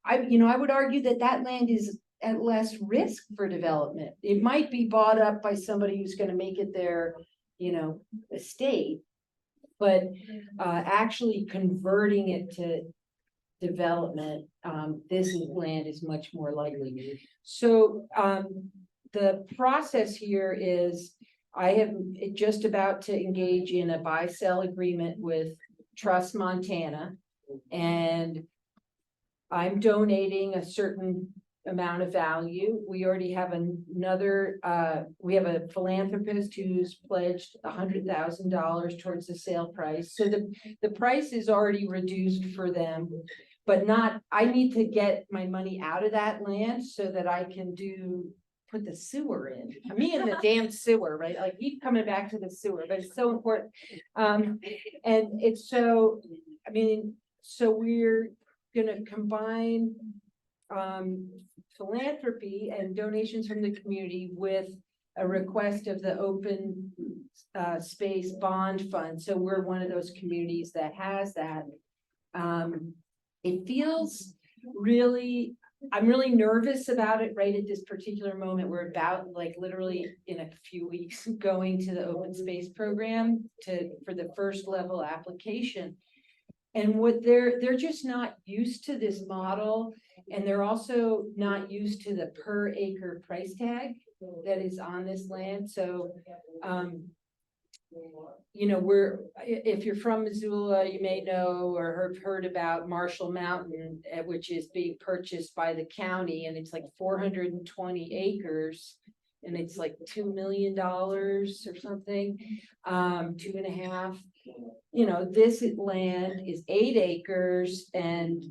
I would argue that that land is at less risk for development. It might be bought up by somebody who's going to make it their, estate, but actually converting it to development, this land is much more likely. So the process here is I am just about to engage in a buy-sell agreement with Trust Montana, and I'm donating a certain amount of value. We already have we have a philanthropist who's pledged $100,000 towards the sale price. So the price is already reduced for them, but I need to get my money out of that land so that I can put the sewer in. Me and the damn sewer, right? I keep coming back to the sewer, but it's so important. And it's so, so we're gonna combine philanthropy and donations from the community with a request of the open space bond fund. So we're one of those communities that has that. It feels really, I'm really nervous about it right at this particular moment. We're about like literally in a few weeks going to the open space program for the first level application. And what they're just not used to this model, and they're also not used to the per acre price tag that is on this land. So, if you're from Missoula, you may know or have heard about Marshall Mountain, which is being purchased by the county, and it's like 420 acres. And it's like $2 million or something, 2.5. This land is 8 acres, and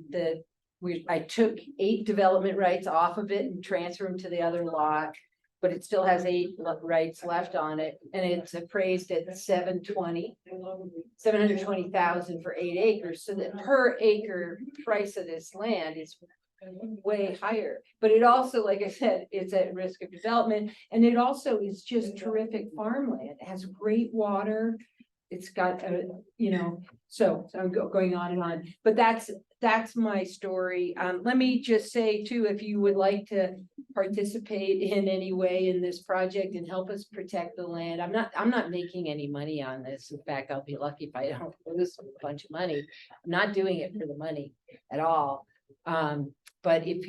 I took 8 development rights off of it and transferred them to the other lot, but it still has 8 rights left on it, and it's appraised at 720,000 for 8 acres. So the per acre price of this land is way higher, but it also, like I said, it's at risk of development, and it also is just terrific farmland. It has great water. It's got so I'm going on and on, but that's my story. Let me just say too, if you would like to participate in any way in this project and help us protect the land, I'm not making any money on this. In fact, I'll be lucky if I don't lose a bunch of money. I'm not doing it for the money at all. But if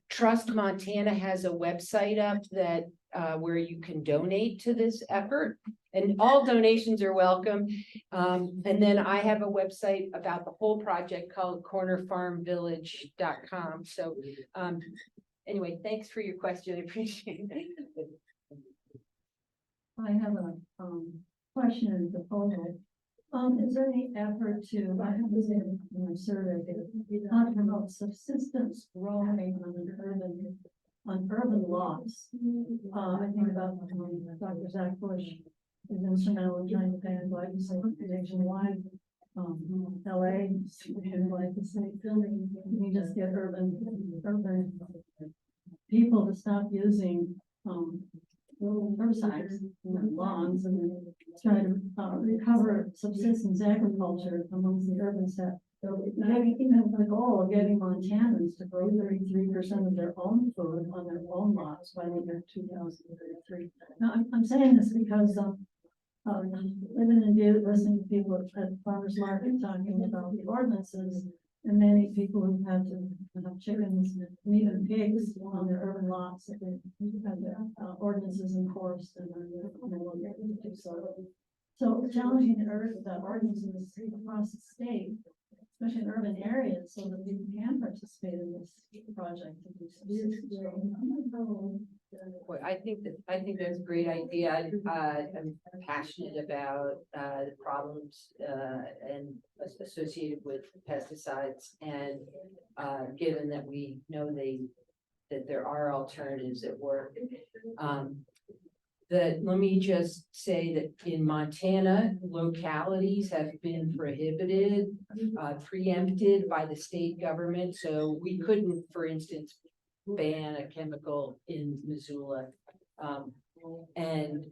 Trust Montana has a website up that where you can donate to this effort, and all donations are welcome. And then I have a website about the whole project called cornerfarmvillage.com. So anyway, thanks for your question. I appreciate it. I have a question and proposal. Is there any effort to, I have this in my survey, talking about subsistence growing on urban lots? I think about Dr. Zach Bush is instrumental in trying to ban glyphosate nationwide. LA, glyphosate, you just get urban people to stop using herbicides in their lawns and try to recover subsistence agriculture amongst the urban set. So even the goal of getting Montanans to grow 33% of their own food on their own lots by the year 2033. Now, I'm saying this because living in Butte, listening to people at farmers market talking about the ordinances, and many people who had to have chickens and even pigs on their urban lots that they had their ordinances enforced, and then they will get to do so. So challenging the ordinances across the state, especially in urban areas, so that people can participate in this project. Well, I think that's a great idea. I'm passionate about the problems and associated with pesticides, and given that we know they that there are alternatives at work. Let me just say that in Montana, localities have been prohibited, preempted by the state government. So we couldn't, for instance, ban a chemical in Missoula. And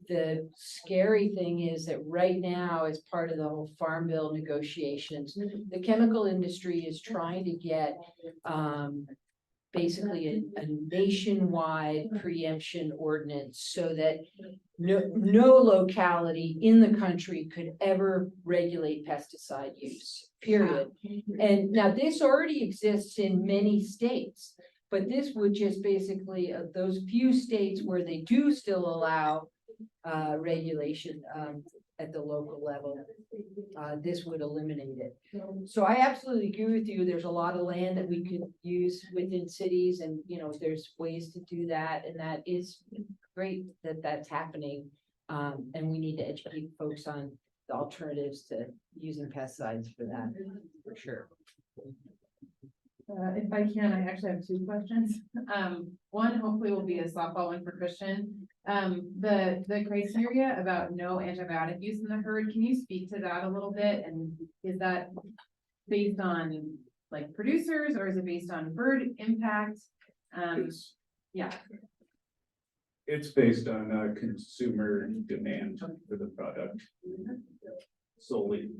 the scary thing is that right now, as part of the whole Farm Bill negotiations, the chemical industry is trying to get basically a nationwide preemption ordinance so that no locality in the country could ever regulate pesticide use, period. And now this already exists in many states, but this would just basically, those few states where they do still allow regulation at the local level, this would eliminate it. So I absolutely agree with you. There's a lot of land that we could use within cities, and there's ways to do that, and that is great that that's happening. And we need to educate folks on the alternatives to using pesticides for that, for sure. If I can, I actually have two questions. One hopefully will be a softball one for Christian. The criteria about no antibiotic use in the herd, can you speak to that a little bit? And is that based on like producers, or is it based on bird impact? Yeah. It's based on consumer demand for the product solely.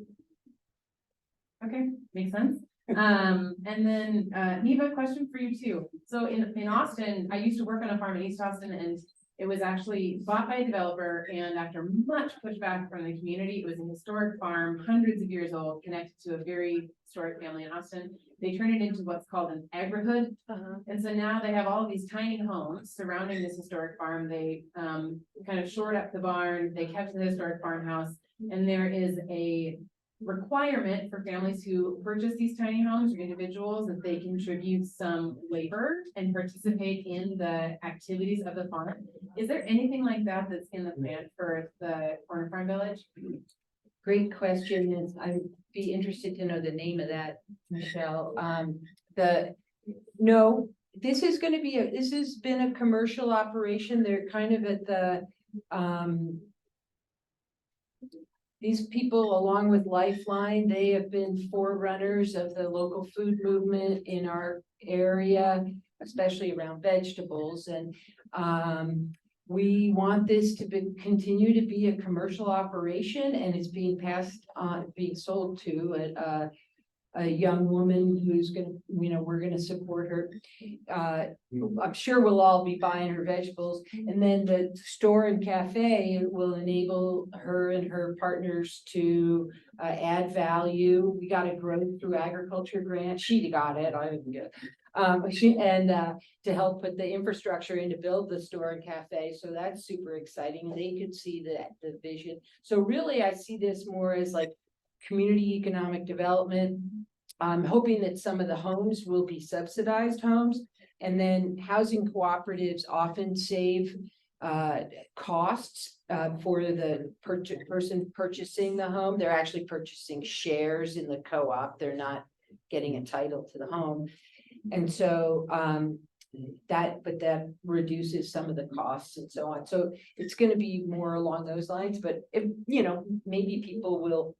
Okay, makes sense. And then Neva, question for you too. So in Austin, I used to work on a farm in East Austin, and it was actually bought by a developer, and after much pushback from the community, it was a historic farm, hundreds of years old, connected to a very historic family in Austin. They turned it into what's called an agri-hood. And so now they have all of these tiny homes surrounding this historic farm. They kind of shored up the barn, they kept the historic farmhouse, and there is a requirement for families who purchase these tiny homes, or individuals, that they contribute some labor and participate in the activities of the farm. Is there anything like that that's in the plan for the Corn Farm Village? Great question, and I'd be interested to know the name of that, Michelle. No, this is going to be this has been a commercial operation. They're kind of at the these people, along with Lifeline, they have been forerunners of the local food movement in our area, especially around vegetables. And we want this to continue to be a commercial operation, and it's being passed on, being sold to a young woman who's gonna, we're gonna support her. I'm sure we'll all be buying her vegetables, and then the store and cafe will enable her and her partners to add value. We got a growth through agriculture grant. She got it, I didn't get it. To help put the infrastructure in to build the store and cafe. So that's super exciting. They could see the vision. So really, I see this more as like community economic development. I'm hoping that some of the homes will be subsidized homes, and then housing cooperatives often save costs for the person purchasing the home. They're actually purchasing shares in the co-op. They're not getting a title to the home. And so that reduces some of the costs and so on. So it's going to be more along those lines, but if, maybe people will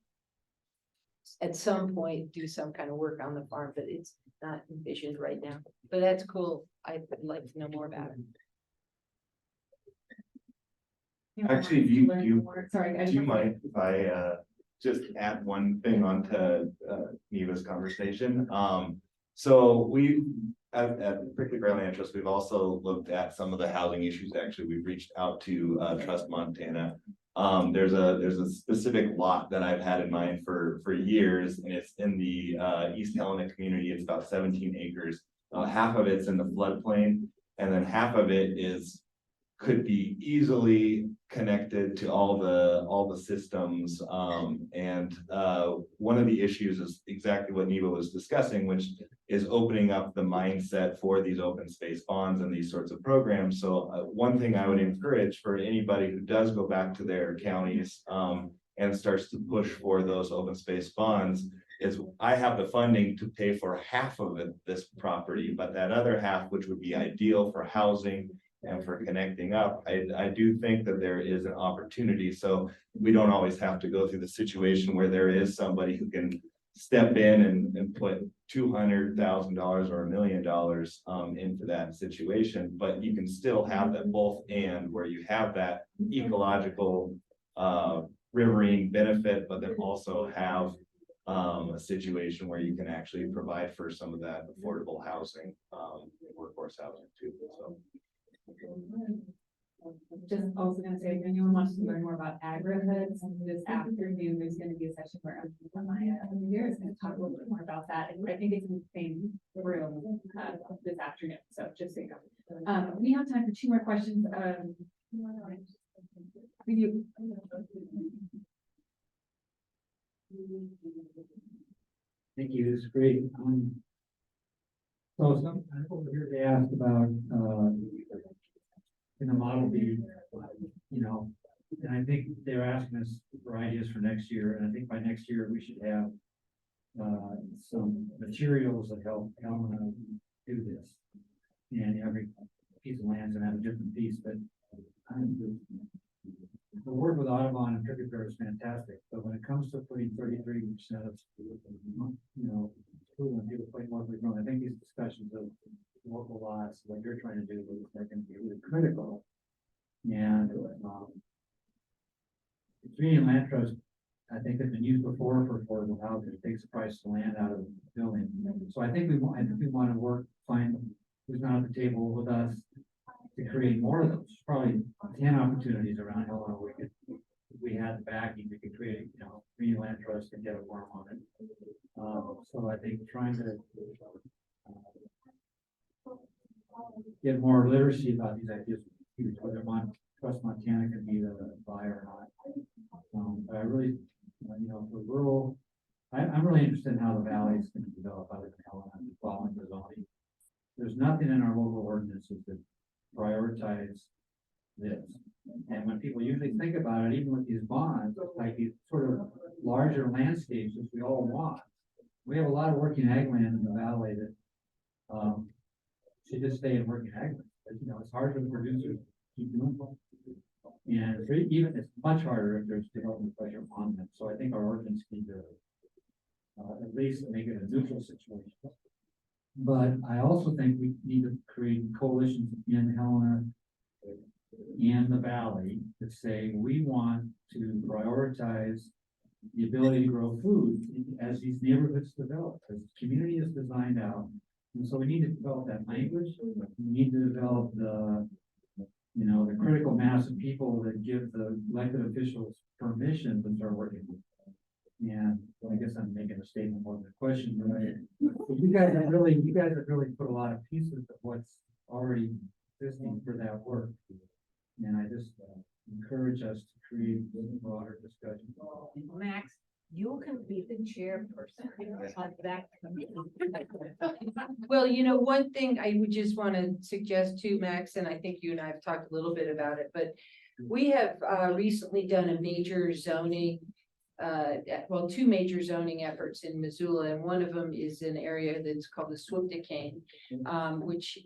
at some point do some kind of work on the farm, but it's not envisioned right now. But that's cool. I'd like to know more about it. Actually, do you Sorry, mind if I just add one thing onto Neva's conversation? So we at Prickly Pear Land Trust, we've also looked at some of the housing issues. Actually, we've reached out to Trust Montana. There's a specific lot that I've had in mind for years, and it's in the East Helena community. It's about 17 acres. Half of it's in the floodplain, and then half of it could be easily connected to all the systems. And one of the issues is exactly what Neva was discussing, which is opening up the mindset for these open space bonds and these sorts of programs. So one thing I would encourage for anybody who does go back to their counties and starts to push for those open space funds, is I have the funding to pay for half of it, this property, but that other half, which would be ideal for housing and for connecting up, I do think that there is an opportunity. So we don't always have to go through the situation where there is somebody who can step in and put $200,000 or $1 million into that situation, but you can still have that both and where you have that ecological riverine benefit, but then also have a situation where you can actually provide for some of that affordable housing, workforce housing too, so. Just also gonna say, if anyone wants to learn more about agri-hoods, this afternoon, there's gonna be a session where Maya here is gonna talk a little bit more about that. And I think it's in the same room this afternoon, so just so you know. We have time for 2 more questions. Thank you, it's great. So some, over here, they asked about, in the model view, you know, and I think they're asking us for ideas for next year, and I think by next year, we should have some materials that help Helena do this. And every piece of land's gonna have a different piece, but the work with Audubon and Cricket Bear is fantastic, but when it comes to putting 33% of, you know, food on people playing locally grown, I think these discussions of local lots, what you're trying to do, are going to be really critical. And the community land trust, I think, has been used before for affordable housing. It takes the price of the land out of the building. So I think we want to work, find who's not at the table with us to create more of those. Probably 10 opportunities around Helena. If we had the backing, we could create, you know, community land trust and get a farm on it. So I think trying to get more literacy about these ideas, whether Trust Montana can be the buyer or not. But I really, you know, for rural, I'm really interested in how the valley is going to develop other than Helena and following the zoning. There's nothing in our local ordinances that prioritize this. And when people usually think about it, even with these bonds, like these sort of larger landscapes, which we all want, we have a lot of working ag land in the valley that should just stay in working ag land. But, you know, it's hard for the producers to keep doing it. And it's much harder if there's development pressure on them. So I think our ordinance need to at least make it a neutral situation. But I also think we need to create coalitions in Helena and the valley that say we want to prioritize the ability to grow food as these neighborhoods develop, as the community is designed out. And so we need to develop that language. We need to develop the, you know, the critical mass of people that give the elected officials permission to start working with them. And I guess I'm making a statement more than a question, but you guys have really put a lot of pieces of what's already existing for that work. And I just encourage us to create a broader discussion. Max, you can be the chairperson of that committee. Well, you know, one thing I would just want to suggest too, Max, and I think you and I have talked a little bit about it, but we have recently done a major zoning, well, 2 major zoning efforts in Missoula, and one of them is an area that's called the Swifticane, which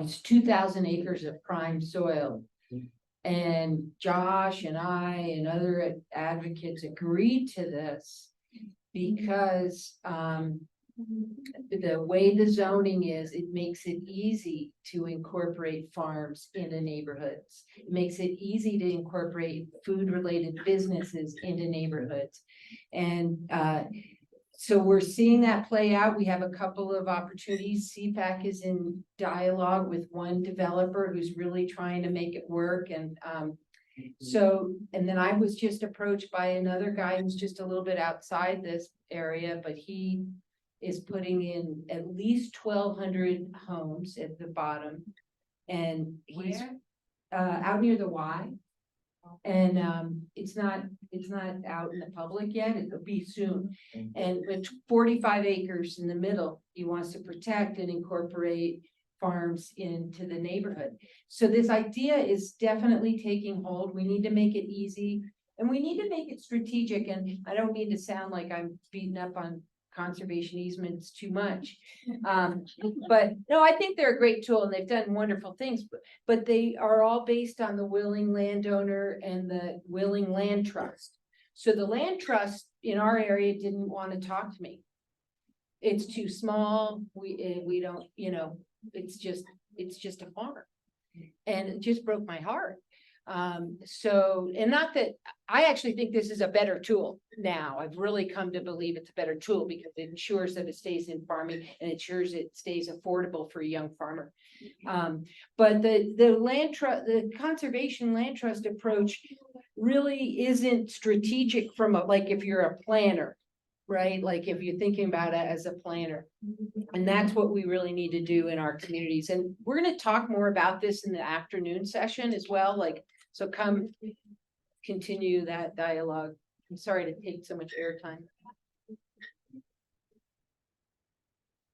is 2,000 acres of prime soil. And Josh and I and other advocates agreed to this because the way the zoning is, it makes it easy to incorporate farms into neighborhoods. It makes it easy to incorporate food-related businesses into neighborhoods. And so we're seeing that play out. We have a couple of opportunities. CPAC is in dialogue with one developer who's really trying to make it work. And and then I was just approached by another guy who's just a little bit outside this area, but he is putting in at least 1,200 homes at the bottom. And he's out near the Y. And it's not out in the public yet. It'll be soon. And with 45 acres in the middle, he wants to protect and incorporate farms into the neighborhood. So this idea is definitely taking hold. We need to make it easy. And we need to make it strategic, and I don't mean to sound like I'm beating up on conservation easements too much. But no, I think they're a great tool and they've done wonderful things, but they are all based on the willing landowner and the willing land trust. So the land trust in our area didn't want to talk to me. It's too small, we don't, you know, it's just a farm. And it just broke my heart. So, and not that, I actually think this is a better tool now. I've really come to believe it's a better tool because it ensures that it stays in farming and it ensures it stays affordable for a young farmer. But the land trust, the conservation land trust approach really isn't strategic from a, like if you're a planner, right? Like if you're thinking about it as a planner. And that's what we really need to do in our communities. And we're going to talk more about this in the afternoon session as well. Like, so come continue that dialogue. I'm sorry to take so much airtime.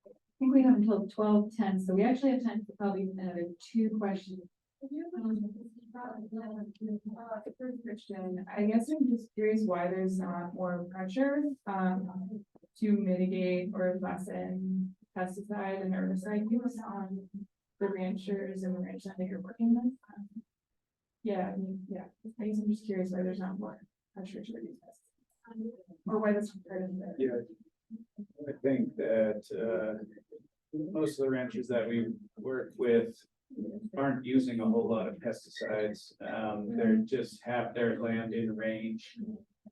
I think we have until 12:10, so we actually have time for probably another 2 questions. The first question, I guess I'm just curious why there's not more pressure to mitigate or lessen pesticide and herbicide use on the ranchers and the ranchland that you're working with. Yeah, I mean, yeah, I guess I'm just curious why there's not more pressure to reduce pesticides. Or why that's part of the. Yeah, I think that most of the ranchers that we work with aren't using a whole lot of pesticides. They're just have their land in range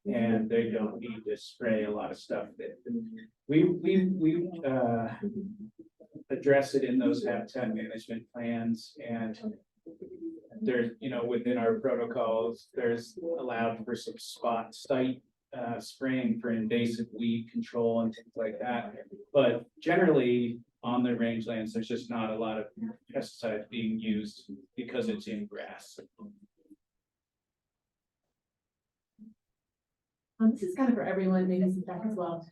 and they don't need to spray a lot of stuff. That we address it in those habitat management plans, and there's, you know, within our protocols, there's allowed for some spot site spraying for invasive weed control and things like that. But generally on the rangelands, there's just not a lot of pesticides being used because it's in grass. This is kind of for everyone, maybe some back as well.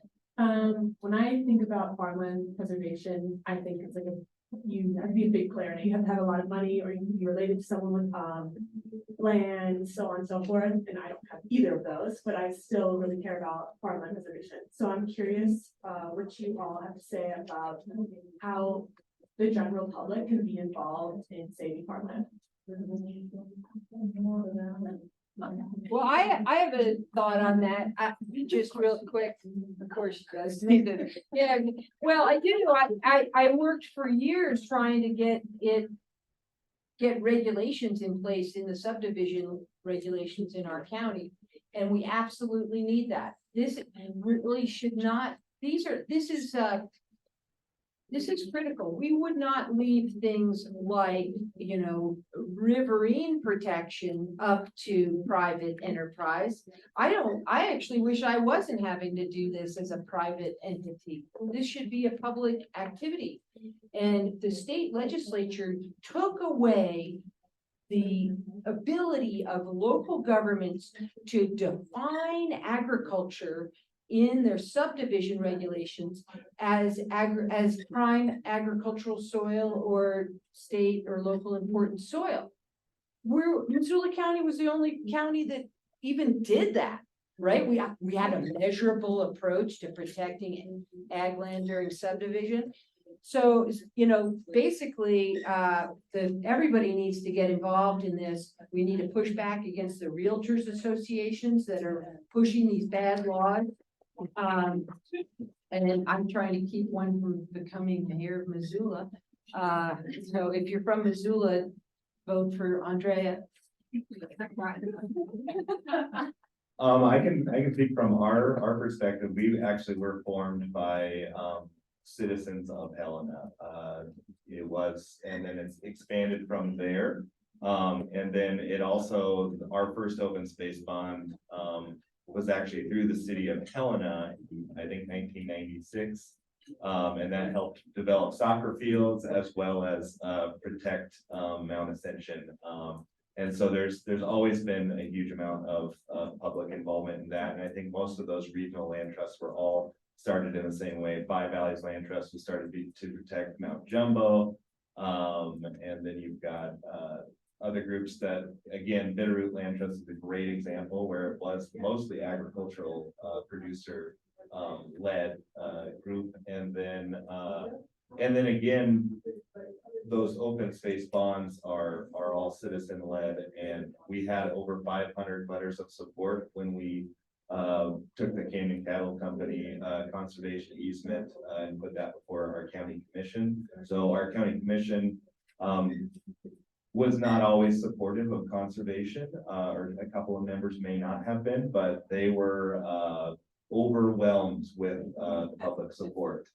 When I think about farmland preservation, I think it's like you have to be a big player, and you have to have a lot of money, or you can be related to someone with land, so on and so forth. And I don't have either of those, but I still really care about farmland preservation. So I'm curious what you all have to say about how the general public can be involved in saving farmland. Well, I have a thought on that. Just real quick. Of course, you guys need to. Yeah. Well, I do. I worked for years trying to get regulations in place in the subdivision regulations in our county, and we absolutely need that. This really should not. This is critical. We would not leave things like, you know, riverine protection up to private enterprise. I actually wish I wasn't having to do this as a private entity. This should be a public activity. And the state legislature took away the ability of local governments to define agriculture in their subdivision regulations as prime agricultural soil or state or local important soil. Missoula County was the only county that even did that, right? We had a measurable approach to protecting ag land during subdivision. So, you know, basically, everybody needs to get involved in this. We need to push back against the realtors associations that are pushing these bad laws. And then I'm trying to keep one from becoming mayor of Missoula. So if you're from Missoula, vote for Andrea. I can speak from our perspective. We actually were formed by citizens of Helena. It was, and then it's expanded from there. And then it also, our first open space bond was actually through the city of Helena, I think 1996. And that helped develop soccer fields as well as protect Mount Ascension. And so there's always been a huge amount of public involvement in that. And I think most of those regional land trusts were all started in the same way. Five Valleys Land Trust was started to protect Mount Jumbo. And then you've got other groups that, again, Bitterroot Land Trust is a great example where it was mostly agricultural, producer, led, group. And then again, those open space bonds are all citizen led, and we had over 500 letters of support when we took the Canyon Cattle Company conservation easement and put that before our county commission. So our county commission was not always supportive of conservation, or a couple of members may not have been, but they were overwhelmed with the public support.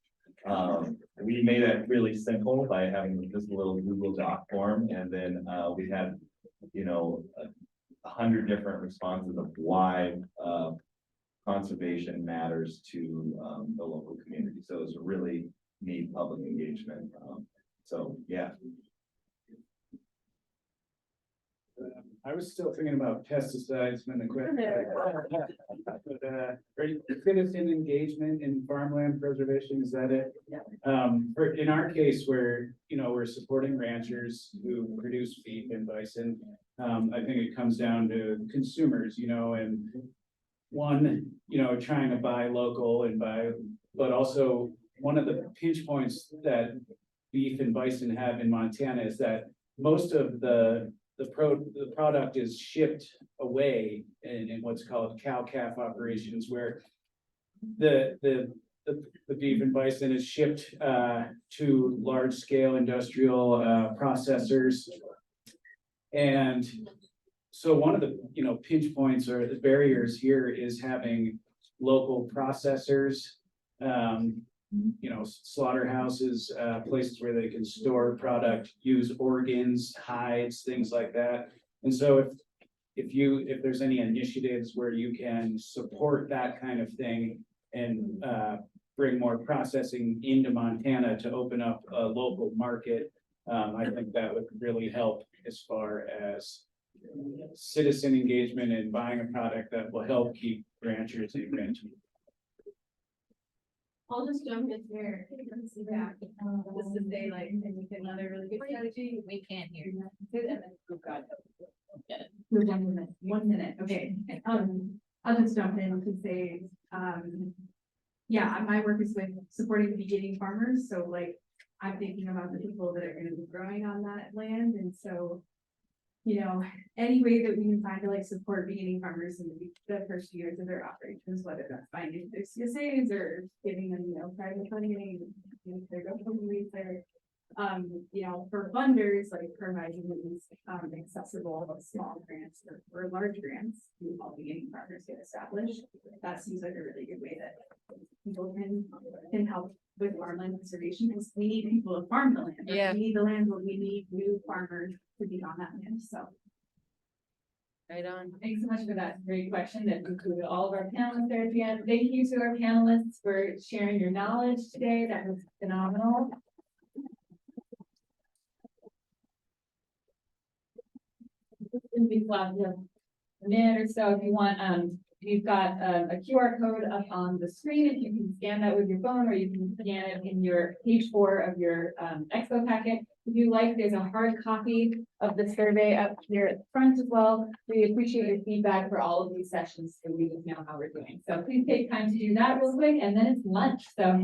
We made it really simple by having this little Google Doc form, and then we had, 100 different responses of why conservation matters to the local community. So it was a really neat public engagement. So yeah. I was still thinking about pesticides when the question. Citizen engagement in farmland preservation, is that it? In our case, where, we're supporting ranchers who produce beef and bison. I think it comes down to consumers, and one, trying to buy local but also one of the pinch points that beef and bison have in Montana is that most of the product is shipped away in what's called cow-calf operations, where the beef and bison is shipped to large-scale industrial processors. And so one of the pinch points or the barriers here is having local processors, slaughterhouses, places where they can store product, use organs, hides, things like that. And so if there's any initiatives where you can support that kind of thing and bring more processing into Montana to open up a local market, I think that would really help as far as citizen engagement and buying a product that will help keep ranchers and ranching. I'll just jump in here. Just to say, like, I think another really good strategy. We can't hear. Oh God. 1 minute. Okay. I'll just jump in to say, yeah, my work is with supporting beginning farmers. So like, I'm thinking about the people that are going to be growing on that land. And so, any way that we can find to like support beginning farmers in the first years of their operations, whether that's finding their CSAs or giving them, private funding, their GoFundMe there. For funders, like providing these accessible small grants or large grants to help beginning farmers get established. That seems like a really good way that people can help with farmland conservation, because we need people to farm the land. Yeah. We need the land, but we need new farmers to be on that land. So Right on. Thanks so much for that great question that included all of our panelists there at the end. Thank you to our panelists for sharing your knowledge today. That was phenomenal. We still have a minute or so if you want. You've got a QR code up on the screen. If you can scan that with your phone, or you can scan it in your page 4 of your expo packet. If you like, there's a hard copy of the survey up here at the front as well. We appreciate your feedback for all of these sessions so we just know how we're doing. So please take time to do that real quick, and then it's lunch. So